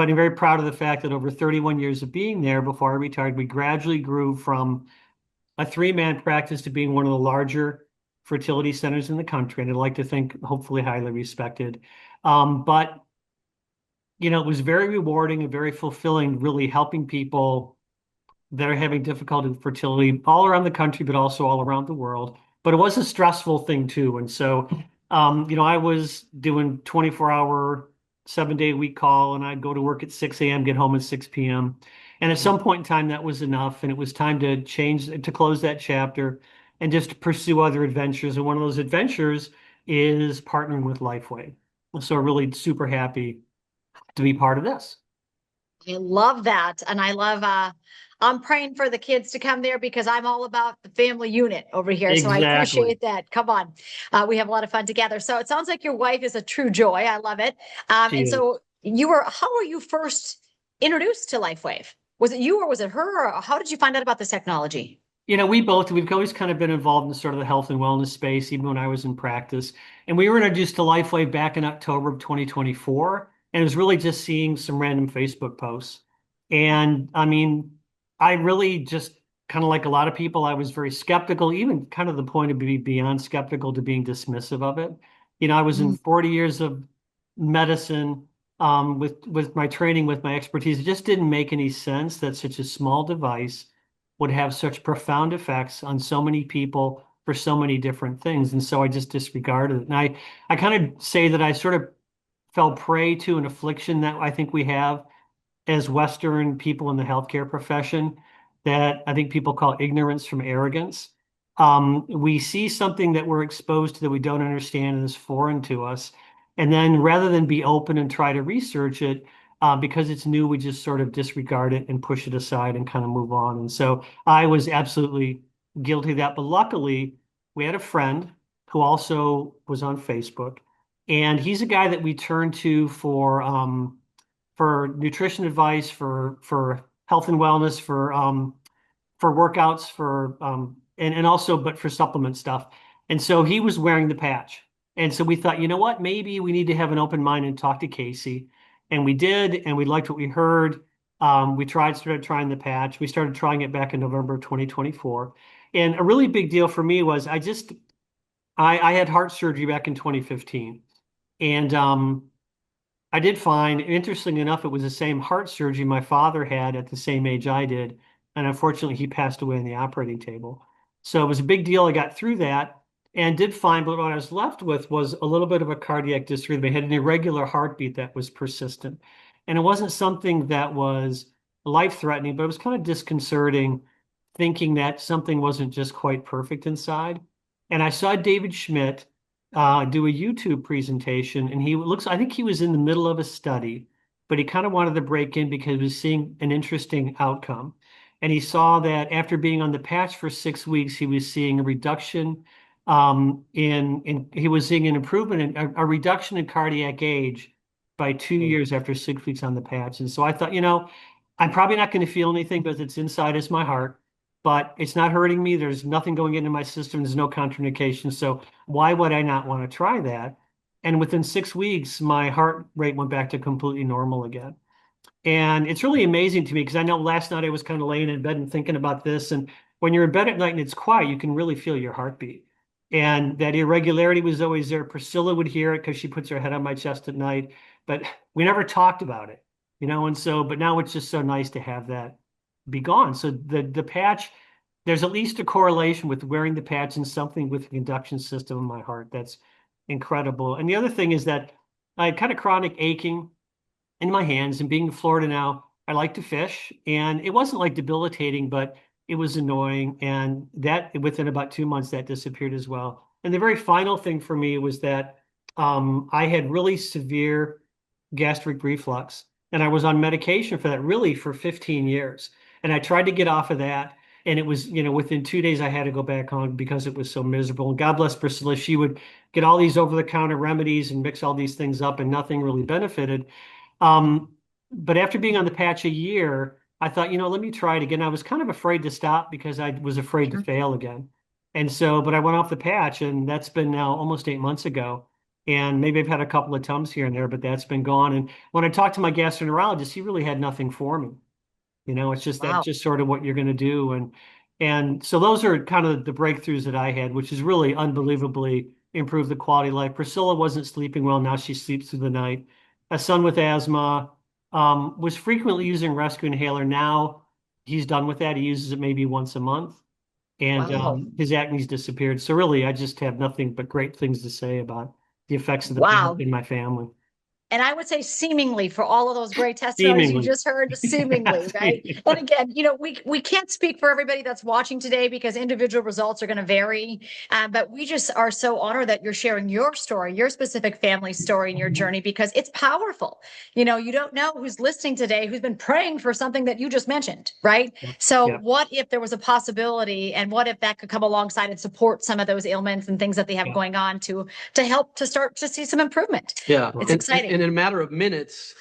Speaker 13: I'm very proud of the fact that over 31 years of being there, before I retired, we gradually grew from a 3-man practice to being one of the larger fertility centers in the country. And I'd like to think hopefully highly respected. But it was very rewarding and very fulfilling, really helping people that are having difficulty with fertility all around the country, but also all around the world. But it was a stressful thing too. And so, I was doing 24-hour, 7-day-a-week call, and I'd go to work at 6 a.m., get home at 6 p.m. And at some point in time, that was enough. And it was time to close that chapter and just pursue other adventures. And one of those adventures is partnering with LifeWave. So really super happy to be part of this.
Speaker 8: I love that. And I love, I'm praying for the kids to come there, because I'm all about the family unit over here.
Speaker 13: Exactly.
Speaker 8: So I appreciate that. Come on. We have a lot of fun together. So it sounds like your wife is a true joy. I love it. So how were you first introduced to LifeWave? Was it you or was it her? Or how did you find out about this technology?
Speaker 13: We've always kind of been involved in sort of the health and wellness space, even when I was in practice. And we were introduced to LifeWave back in October of 2024. And it was really just seeing some random Facebook posts. And I mean, I really just kind of, like a lot of people, I was very skeptical, even kind of the point of being beyond skeptical to being dismissive of it. I was in 40 years of medicine, with my training, with my expertise. It just didn't make any sense that such a small device would have such profound effects on so many people for so many different things. And so I just disregarded it. And I kind of say that I sort of fell prey to an affliction that I think we have as Western people in the healthcare profession, that I think people call ignorance from arrogance. We see something that we're exposed to that we don't understand and is foreign to us. And then rather than be open and try to research it, because it's new, we just sort of disregard it and push it aside and kind of move on. And so I was absolutely guilty of that. But luckily, we had a friend who also was on Facebook. And he's a guy that we turn to for nutrition advice, for health and wellness, for workouts, and also, but for supplement stuff. And so he was wearing the patch. And so we thought, you know what, maybe we need to have an open mind and talk to Casey. And we did, and we liked what we heard. We started trying the patch. We started trying it back in November of 2024. And a really big deal for me was I had heart surgery back in 2015. And I did find, interestingly enough, it was the same heart surgery my father had at the same age I did. And unfortunately, he passed away on the operating table. So it was a big deal. I got through that and did find, but what I was left with was a little bit of a cardiac dysrhythmia. I had an irregular heartbeat that was persistent. And it wasn't something that was life-threatening, but it was kind of disconcerting, thinking that something wasn't just quite perfect inside. And I saw David Schmidt do a YouTube presentation, and I think he was in the middle of a study, but he kind of wanted to break in because he was seeing an interesting outcome. And he saw that after being on the patch for 6 weeks, he was seeing a reduction he was seeing an improvement in a reduction in cardiac age by 2 years after 6 weeks on the patch. And so I thought, I'm probably not going to feel anything because it's inside as my heart, but it's not hurting me. There's nothing going into my system. There's no contraindication. So why would I not want to try that? And within 6 weeks, my heart rate went back to completely normal again. And it's really amazing to me because I know last night I was kind of laying in bed and thinking about this. And when you're in bed at night and it's quiet, you can really feel your heartbeat. And that irregularity was always there. Priscilla would hear it because she puts her head on my chest at night, but we never talked about it, and so, but now it's just so nice to have that be gone. So the patch, there's at least a correlation with wearing the patch and something with the conduction system in my heart. That's incredible. And the other thing is that I had kind of chronic aching in my hands, and being in Florida now, I like to fish, and it wasn't like debilitating, but it was annoying. And that within about 2 months, that disappeared as well. And the very final thing for me was that I had really severe gastric reflux, and I was on medication for that really for 15 years. And I tried to get off of that. And it was, within 2 days, I had to go back on because it was so miserable. And God bless Priscilla, she would get all these over-the-counter remedies and mix all these things up, and nothing really benefited. But after being on the patch a year, I thought, let me try it again. I was kind of afraid to stop because I was afraid to fail again. And so, but I went off the patch, and that's been now almost 8 months ago. And maybe I've had a couple of Tums here and there, but that's been gone. And when I talked to my gastroenterologist, he really had nothing for me. It's just that's just sort of what you're going to do. And so those are kind of the breakthroughs that I had, which has really unbelievably improved the quality of life. Priscilla wasn't sleeping well. Now she sleeps through the night. A son with asthma was frequently using rescue inhaler. Now he's done with that. He uses it maybe once a month, and his acne's disappeared. So really, I just have nothing but great things to say about the effects of the plant in my family.
Speaker 8: And I would say seemingly for all of those great testimonies you just heard, seemingly, right? And again, we can't speak for everybody that's watching today because individual results are going to vary. But we just are so honored that you're sharing your story, your specific family story and your journey, because it's powerful. You don't know who's listening today, who's been praying for something that you just mentioned, right? So what if there was a possibility, and what if that could come alongside and support some of those ailments and things that they have going on to help to start to see some improvement?
Speaker 3: Yeah.
Speaker 8: It's exciting.
Speaker 3: And in a matter of minutes,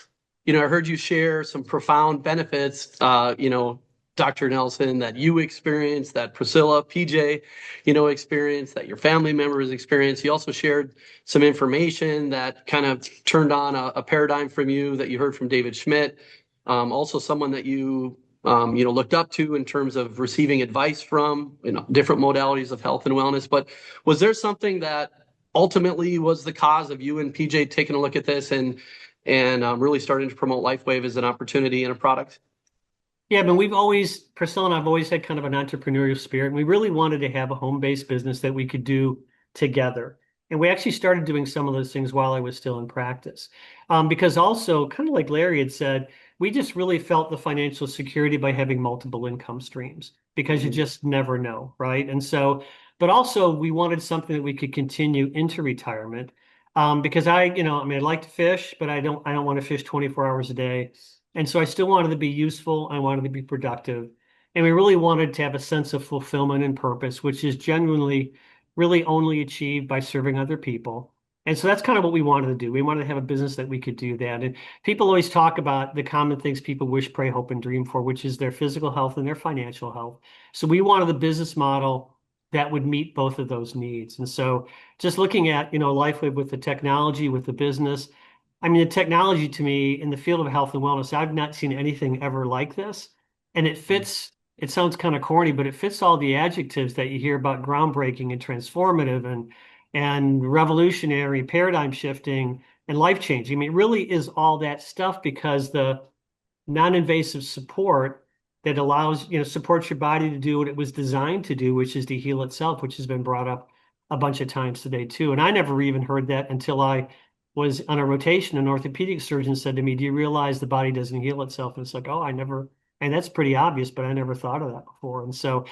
Speaker 3: I heard you share some profound benefits, Dr. Nelson, that you experienced, that Priscilla, PJ, experienced, that your family members experienced. You also shared some information that kind of turned on a paradigm from you that you heard from David Schmidt. Also someone that you, looked up to in terms of receiving advice from, different modalities of health and wellness. But was there something that ultimately was the cause of you and PJ taking a look at this and really starting to promote LifeWave as an opportunity and a product?
Speaker 13: Yeah, but Priscilla and I've always had kind of an entrepreneurial spirit. And we really wanted to have a home-based business that we could do together. And we actually started doing some of those things while I was still in practice. Because also, kind of like Larry had said, we just really felt the financial security by having multiple income streams, because you just never know, right? And so, but also we wanted something that we could continue into retirement. Because I'd like to fish, but I don't want to fish 24 hours a day. And so I still wanted to be useful. I wanted to be productive. And we really wanted to have a sense of fulfillment and purpose, which is genuinely really only achieved by serving other people. And so that's kind of what we wanted to do. We wanted to have a business that we could do that. And people always talk about the common things people wish, pray, hope, and dream for, which is their physical health and their financial health. So we wanted a business model that would meet both of those needs. And so just looking at, LifeWave with the technology, with the business, the technology to me in the field of health and wellness, I've not seen anything ever like this. And it fits, it sounds kind of corny, but it fits all the adjectives that you hear about groundbreaking and transformative and revolutionary, paradigm shifting, and life-changing. It really is all that stuff, because the non-invasive support that allows, supports your body to do what it was designed to do, which is to heal itself, which has been brought up a bunch of times today too. And I never even heard that until I was on a rotation. An orthopedic surgeon said to me, "Do you realize the body doesn't heal itself?" And it's like, oh, I never, and that's pretty obvious, but I never thought of that before. And so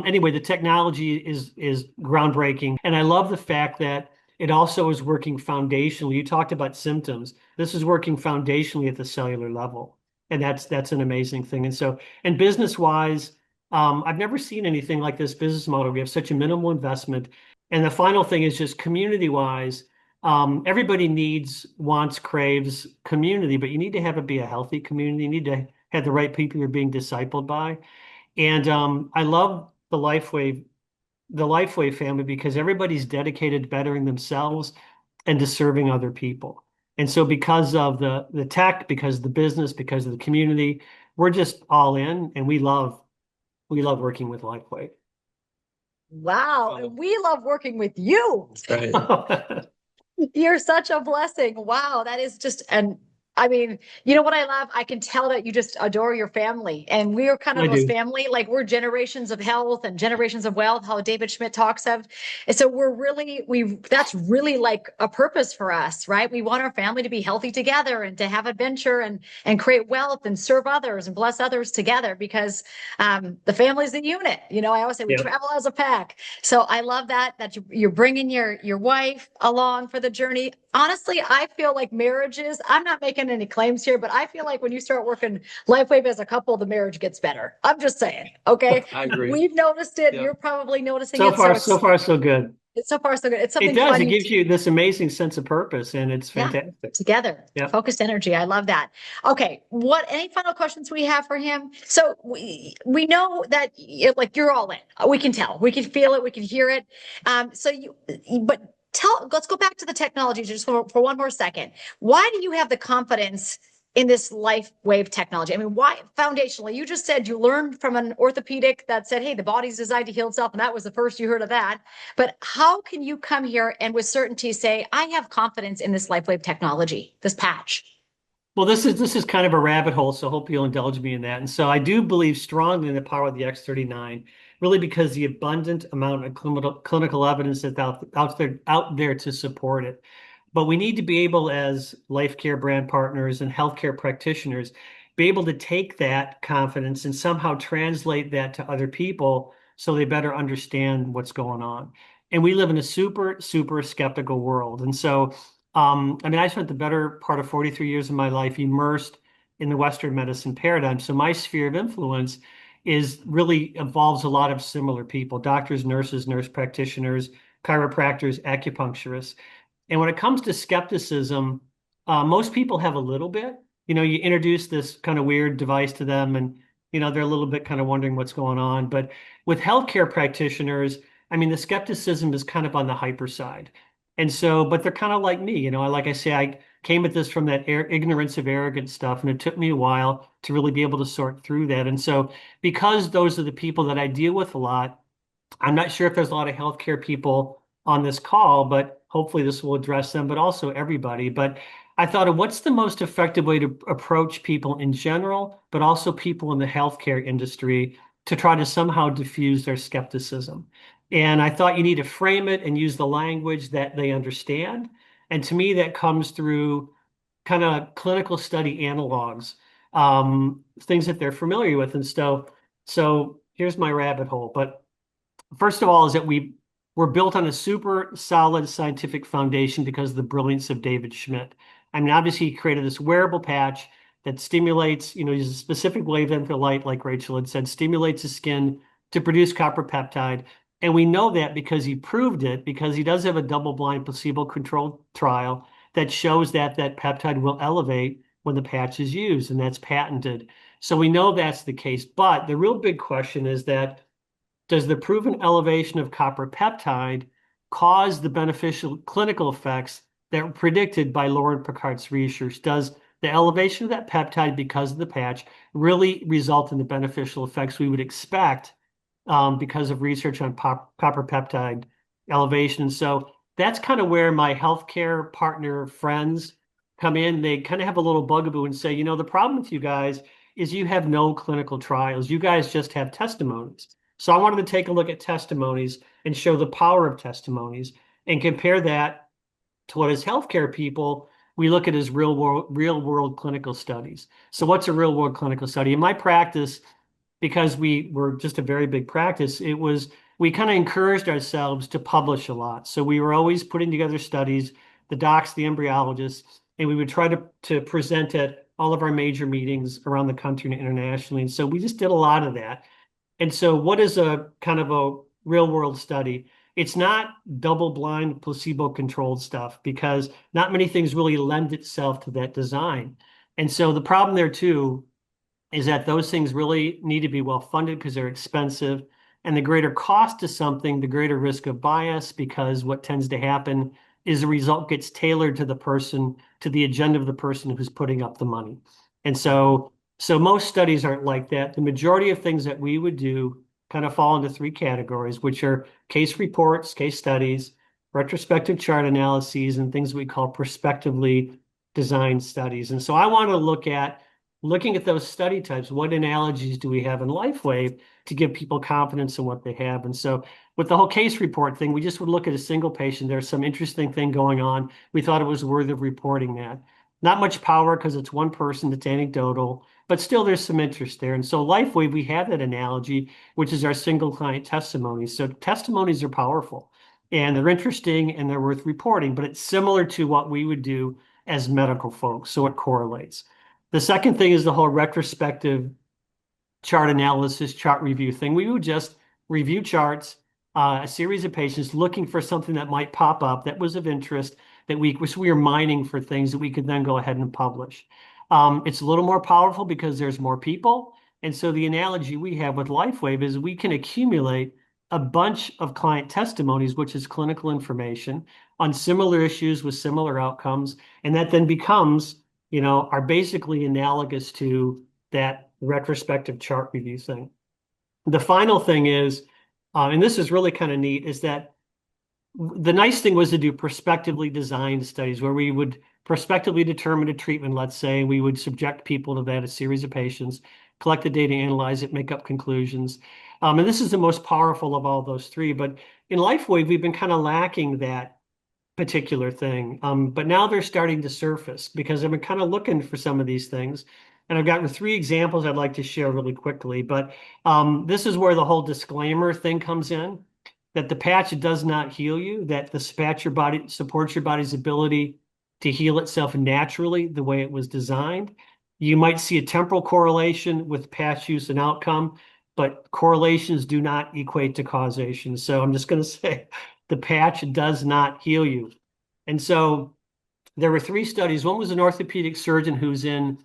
Speaker 13: anyway, the technology is groundbreaking. And I love the fact that it also is working foundationally. You talked about symptoms. This is working foundationally at the cellular level. And that's an amazing thing. And so, and business-wise, I've never seen anything like this business model. We have such a minimal investment. And the final thing is just community-wise, everybody wants, craves community, but you need to have it be a healthy community. You need to have the right people you're being discipled by. And I love the LifeWave family, because everybody's dedicated to bettering themselves and to serving other people. And so because of the tech, because of the business, because of the community, we're just all in, and we love working with LifeWave.
Speaker 8: Wow. And we love working with you.
Speaker 13: Right.
Speaker 8: You're such a blessing. Wow. That is just, and I mean, you know what I love? I can tell that you just adore your family. And we're kind of those family, like we're generations of health and generations of wealth, how David Schmidt talks of. And so that's really like a purpose for us, right? We want our family to be healthy together and to have adventure and create wealth and serve others and bless others together, because the family's the unit. You know, I always say we travel as a pack. So I love that you're bringing your wife along for the journey. Honestly, I feel like marriages, I'm not making any claims here, but I feel like when you start working LifeWave as a couple, the marriage gets better. I'm just saying. Okay.
Speaker 3: I agree.
Speaker 8: We've noticed it. You're probably noticing
Speaker 13: so
Speaker 8: it.
Speaker 13: Far, so far, so good.
Speaker 8: It's so far so good. It's something
Speaker 13: it does.
Speaker 8: fun.
Speaker 13: It gives you this amazing sense of purpose, and it's fantastic.
Speaker 8: Together, focused energy. I love that. Okay, any final questions we have for him? So we know that you're all in. We can tell. We can feel it. We can hear it. Let's go back to the technology just for one more second. Why do you have the confidence in this LifeWave technology? I mean, why foundationally? You just said you learned from an orthopedic that said, hey, the body's designed to heal itself, and that was the first you heard of that. But how can you come here and with certainty say, I have confidence in this LifeWave technology, this patch?
Speaker 13: Well, this is kind of a rabbit hole, so I hope you'll indulge me in that. And so I do believe strongly in the power of the X39, really because the abundant amount of clinical evidence that's out there to support it. But we need to be able, as life care brand partners and healthcare practitioners, be able to take that confidence and somehow translate that to other people so they better understand what's going on. And we live in a super, super skeptical world. And so I spent the better part of 43 years of my life immersed in the Western medicine paradigm. So my sphere of influence really involves a lot of similar people: doctors, nurses, nurse practitioners, chiropractors, acupuncturists. And when it comes to skepticism, most people have a little bit. You introduce this kind of weird device to them, and they're a little bit kind of wondering what's going on. But with healthcare practitioners, the skepticism is kind of on the hyper side. And so, but they're kind of like me, like I say, I came at this from that ignorance of arrogance stuff, and it took me a while to really be able to sort through that. And so, because those are the people that I deal with a lot, I'm not sure if there's a lot of healthcare people on this call, but hopefully this will address them, but also everybody. But I thought of what's the most effective way to approach people in general, but also people in the healthcare industry, to try to somehow diffuse their skepticism. And I thought you need to frame it and use the language that they understand. And to me, that comes through kind of clinical study analogs, things that they're familiar with. And so here's my rabbit hole. But first of all, is that we're built on a super solid scientific foundation because of the brilliance of David Schmidt. Obviously, he created this wearable patch that stimulates, uses a specific wavelength of light, like Rachel had said, stimulates the skin to produce copper peptide. And we know that because he proved it, because he does have a double-blind placebo-controlled trial that shows that peptide will elevate when the patch is used, and that's patented. So we know that's the case. But the real big question is that, does the proven elevation of copper peptide cause the beneficial clinical effects that were predicted by Lauren Picard's research? Does the elevation of that peptide because of the patch really result in the beneficial effects we would expect because of research on copper peptide elevation? So that's kind of where my healthcare partner friends come in. They kind of have a little bugaboo and say, the problem with you guys is you have no clinical trials. You guys just have testimonies. So I wanted to take a look at testimonies and show the power of testimonies and compare that to what, as healthcare people, we look at as real world clinical studies. So what's a real world clinical study? In my practice, because we were just a very big practice, we kind of encouraged ourselves to publish a lot. So we were always putting together studies, the docs, the embryologists, and we would try to present at all of our major meetings around the country and internationally. And so we just did a lot of that. And so what is a kind of a real world study? It's not double-blind, placebo-controlled stuff, because not many things really lend itself to that design. And so the problem there too is that those things really need to be well funded because they're expensive. And the greater cost to something, the greater risk of bias, because what tends to happen is the result gets tailored to the person, to the agenda of the person who's putting up the money. And so most studies aren't like that. The majority of things that we would do kind of fall into three categories, which are case reports, case studies, retrospective chart analyses, and things we call prospectively designed studies. And so I want to looking at those study types, what analogies do we have in LifeWave to give people confidence in what they have? And so with the whole case report thing, we just would look at a single patient. There's some interesting thing going on. We thought it was worthy of reporting that. Not much power because it's one person, it's anecdotal, but still there's some interest there. And so LifeWave, we have that analogy, which is our single client testimonies. So testimonies are powerful and they're interesting and they're worth reporting, but it's similar to what we would do as medical folks. So it correlates. The second thing is the whole retrospective chart analysis, chart review thing. We would just review charts, a series of patients looking for something that might pop up that was of interest, that we were mining for things that we could then go ahead and publish. It's a little more powerful because there's more people. And so the analogy we have with LifeWave is we can accumulate a bunch of client testimonies, which is clinical information on similar issues with similar outcomes. And that then becomes, are basically analogous to that retrospective chart review thing. The final thing is, and this is really kind of neat, is that the nice thing was to do prospectively designed studies where we would prospectively determine a treatment, let's say, we would subject people to that, a series of patients, collect the data, analyze it, make up conclusions. And this is the most powerful of all those three. But in LifeWave, we've been kind of lacking that particular thing. But now they're starting to surface because I've been kind of looking for some of these things. And I've gotten three examples I'd like to share really quickly. But this is where the whole disclaimer thing comes in, that the patch does not heal you, that the patch supports your body's ability to heal itself naturally the way it was designed. You might see a temporal correlation with patch use and outcome, but correlations do not equate to causation. So I'm just going to say the patch does not heal you. And so there were three studies. One was an orthopedic surgeon who's in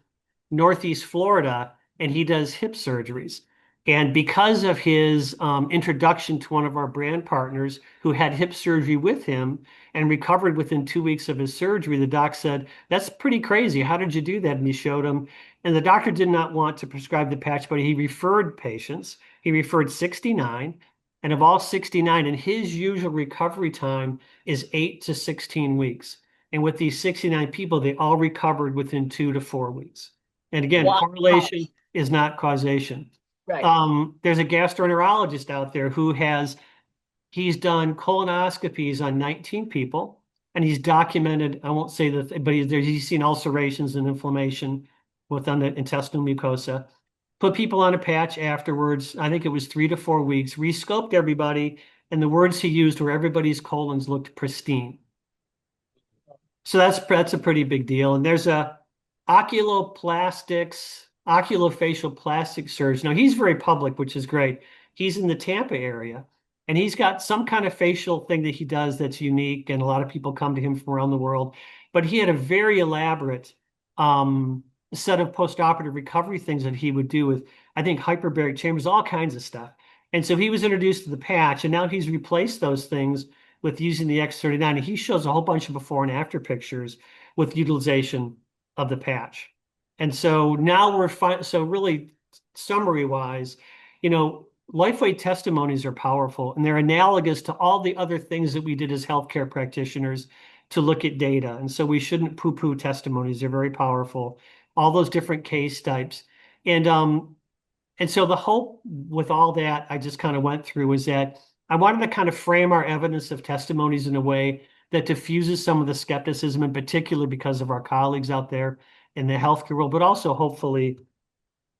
Speaker 13: Northeast Florida, and he does hip surgeries. And because of his introduction to one of our brand partners who had hip surgery with him and recovered within 2 weeks of his surgery, the doc said, "That's pretty crazy. How did you do that?" And he showed him. And the doctor did not want to prescribe the patch, but he referred patients. He referred 69. And of all 69, and his usual recovery time is 8 to 16 weeks. And with these 69 people, they all recovered within 2 to 4 weeks. And again, correlation is not causation.
Speaker 6: Right.
Speaker 13: There's a gastroenterologist out there who he's done colonoscopies on 19 people, and he's documented, I won't say that, but he's seen ulcerations and inflammation within the intestinal mucosa. Put people on a patch afterwards. I think it was 3 to 4 weeks, rescoped everybody, and the words he used were everybody's colons looked pristine. So that's a pretty big deal. And there's a oculofacial plastic surgeon. Now he's very public, which is great. He's in the Tampa area, and he's got some kind of facial thing that he does that's unique, and a lot of people come to him from around the world. But he had a very elaborate set of postoperative recovery things that he would do with, I think, hyperbaric chambers, all kinds of stuff. And so he was introduced to the patch, and now he's replaced those things with using the X39. And he shows a whole bunch of before and after pictures with utilization of the patch. And so now so really summary wise, LifeWave testimonies are powerful, and they're analogous to all the other things that we did as healthcare practitioners to look at data. And so we shouldn't poo-poo testimonies. They're very powerful, all those different case types. And so the hope with all that I just kind of went through is that I wanted to kind of frame our evidence of testimonies in a way that diffuses some of the skepticism, in particular because of our colleagues out there in the healthcare world, but also hopefully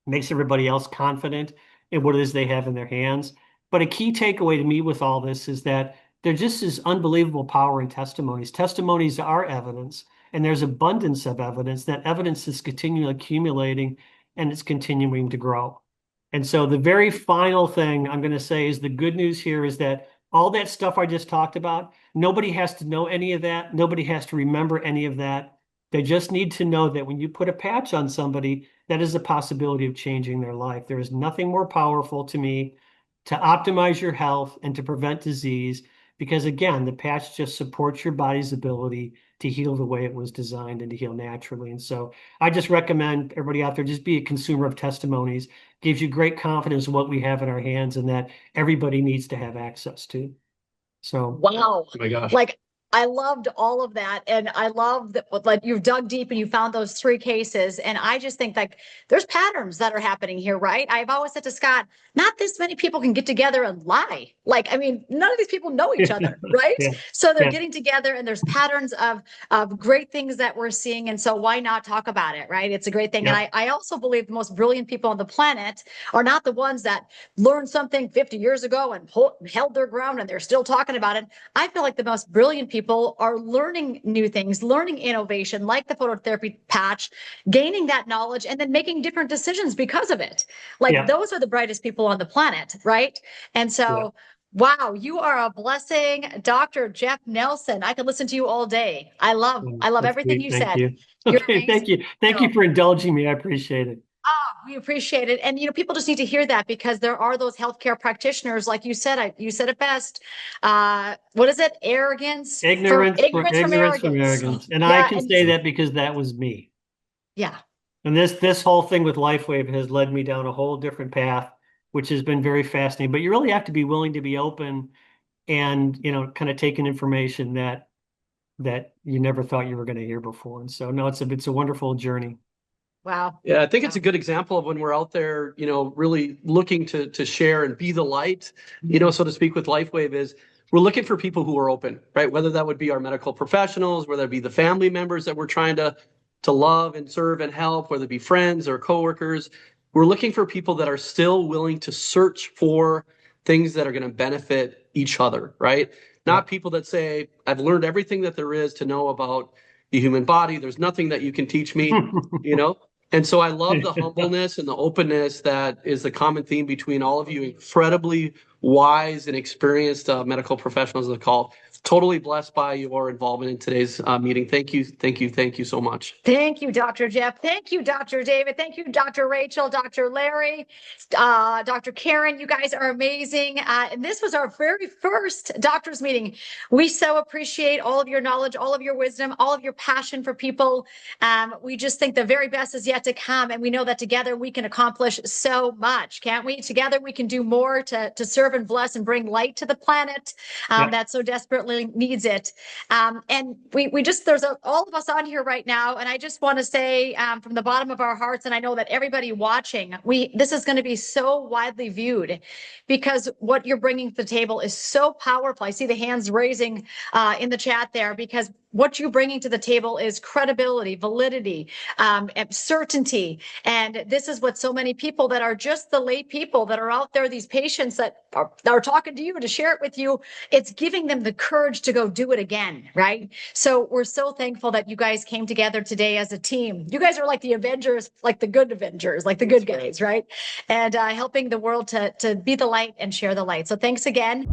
Speaker 13: makes everybody else confident in what it is they have in their hands. But a key takeaway to me with all this is that there just is unbelievable power in testimonies. Testimonies are evidence, and there's abundance of evidence. That evidence is continually accumulating, and it's continuing to grow. And so the very final thing I'm going to say is the good news here is that all that stuff I just talked about, nobody has to know any of that. Nobody has to remember any of that. They just need to know that when you put a patch on somebody, that is a possibility of changing their life. There is nothing more powerful to me to optimize your health and to prevent disease because again, the patch just supports your body's ability to heal the way it was designed and to heal naturally. And so I just recommend everybody out there, just be a consumer of testimonies. Gives you great confidence in what we have in our hands and that everybody needs to have access to. So,
Speaker 8: wow.
Speaker 3: Oh my gosh.
Speaker 8: Like, I loved all of that. And I love that, like, you've dug deep and you found those 3 cases. And I just think like there's patterns that are happening here, right? I've always said to Scott, not this many people can get together and lie. Like, I mean, none of these people know each other, right?
Speaker 13: Yeah.
Speaker 8: So they're
Speaker 13: Yeah.
Speaker 8: getting together and there's patterns of great things that we're seeing. And so why not talk about it, right? It's a great thing.
Speaker 13: Yeah.
Speaker 8: And I also believe the most brilliant people on the planet are not the ones that learned something 50 years ago and held their ground and they're still talking about it. I feel like the most brilliant people are learning new things, learning innovation, like the phototherapy patch, gaining that knowledge, and then making different decisions because of it. Like
Speaker 13: Yeah.
Speaker 8: those are the brightest people on the planet, right? And so, wow, you are a blessing, Dr. Jeff Nelson. I could listen to you all day. I love
Speaker 13: That's
Speaker 8: everything
Speaker 13: sweet.
Speaker 8: you
Speaker 13: Thank
Speaker 8: said.
Speaker 13: you.
Speaker 8: You're
Speaker 13: Okay, thank
Speaker 8: amazing.
Speaker 13: you. Thank you for indulging me. I appreciate it.
Speaker 8: We appreciate it. And, you know, people just need to hear that because there are those healthcare practitioners, like you said, you said it best. What is it? Arrogance.
Speaker 13: Ignorance from arrogance. And I can say that because that was me.
Speaker 8: Yeah.
Speaker 13: And this whole thing with LifeWave has led me down a whole different path, which has been very fascinating. But you really have to be willing to be open and, you know, kind of take in information that you never thought you were going to hear before. And so, no, it's a wonderful journey.
Speaker 8: Wow.
Speaker 3: Yeah, I think it's a good example of when we're out there, you know, really looking to share and be the light, you know, so to speak, with LifeWave is we're looking for people who are open, right? Whether that would be our medical professionals, whether it be the family members that we're trying to love and serve and help, whether it be friends or coworkers. We're looking for people that are still willing to search for things that are going to benefit each other, right? Not people that say, I've learned everything that there is to know about the human body. There's nothing that you can teach me, you know? And so I love the humbleness and the openness that is the common theme between all of you incredibly wise and experienced medical professionals on the call. Totally blessed by your involvement in today's meeting. Thank you. Thank you. Thank you so much.
Speaker 8: Thank you, Dr. Jeff. Thank you, Dr. David. Thank you, Dr. Rachel, Dr. Larry, Dr. Karen. You guys are amazing. And this was our very first doctors meeting. We so appreciate all of your knowledge, all of your wisdom, all of your passion for people. We just think the very best is yet to come. And we know that together we can accomplish so much, can't we? Together we can do more to serve and bless and bring light to the planet that so desperately needs it. And we just, there's all of us on here right now. And I just want to say from the bottom of our hearts, and I know that everybody watching, this is going to be so widely viewed because what you're bringing to the table is so powerful. I see the hands raising in the chat there because what you're bringing to the table is credibility, validity, and certainty. And this is what so many people that are just the lay people that are out there, these patients that are talking to you to share it with you, it's giving them the courage to go do it again, right? So we're so thankful that you guys came together today as a team. You guys are like the Avengers, like the good Avengers, like the good guys, right? And helping the world to be the light and share the light. So thanks again.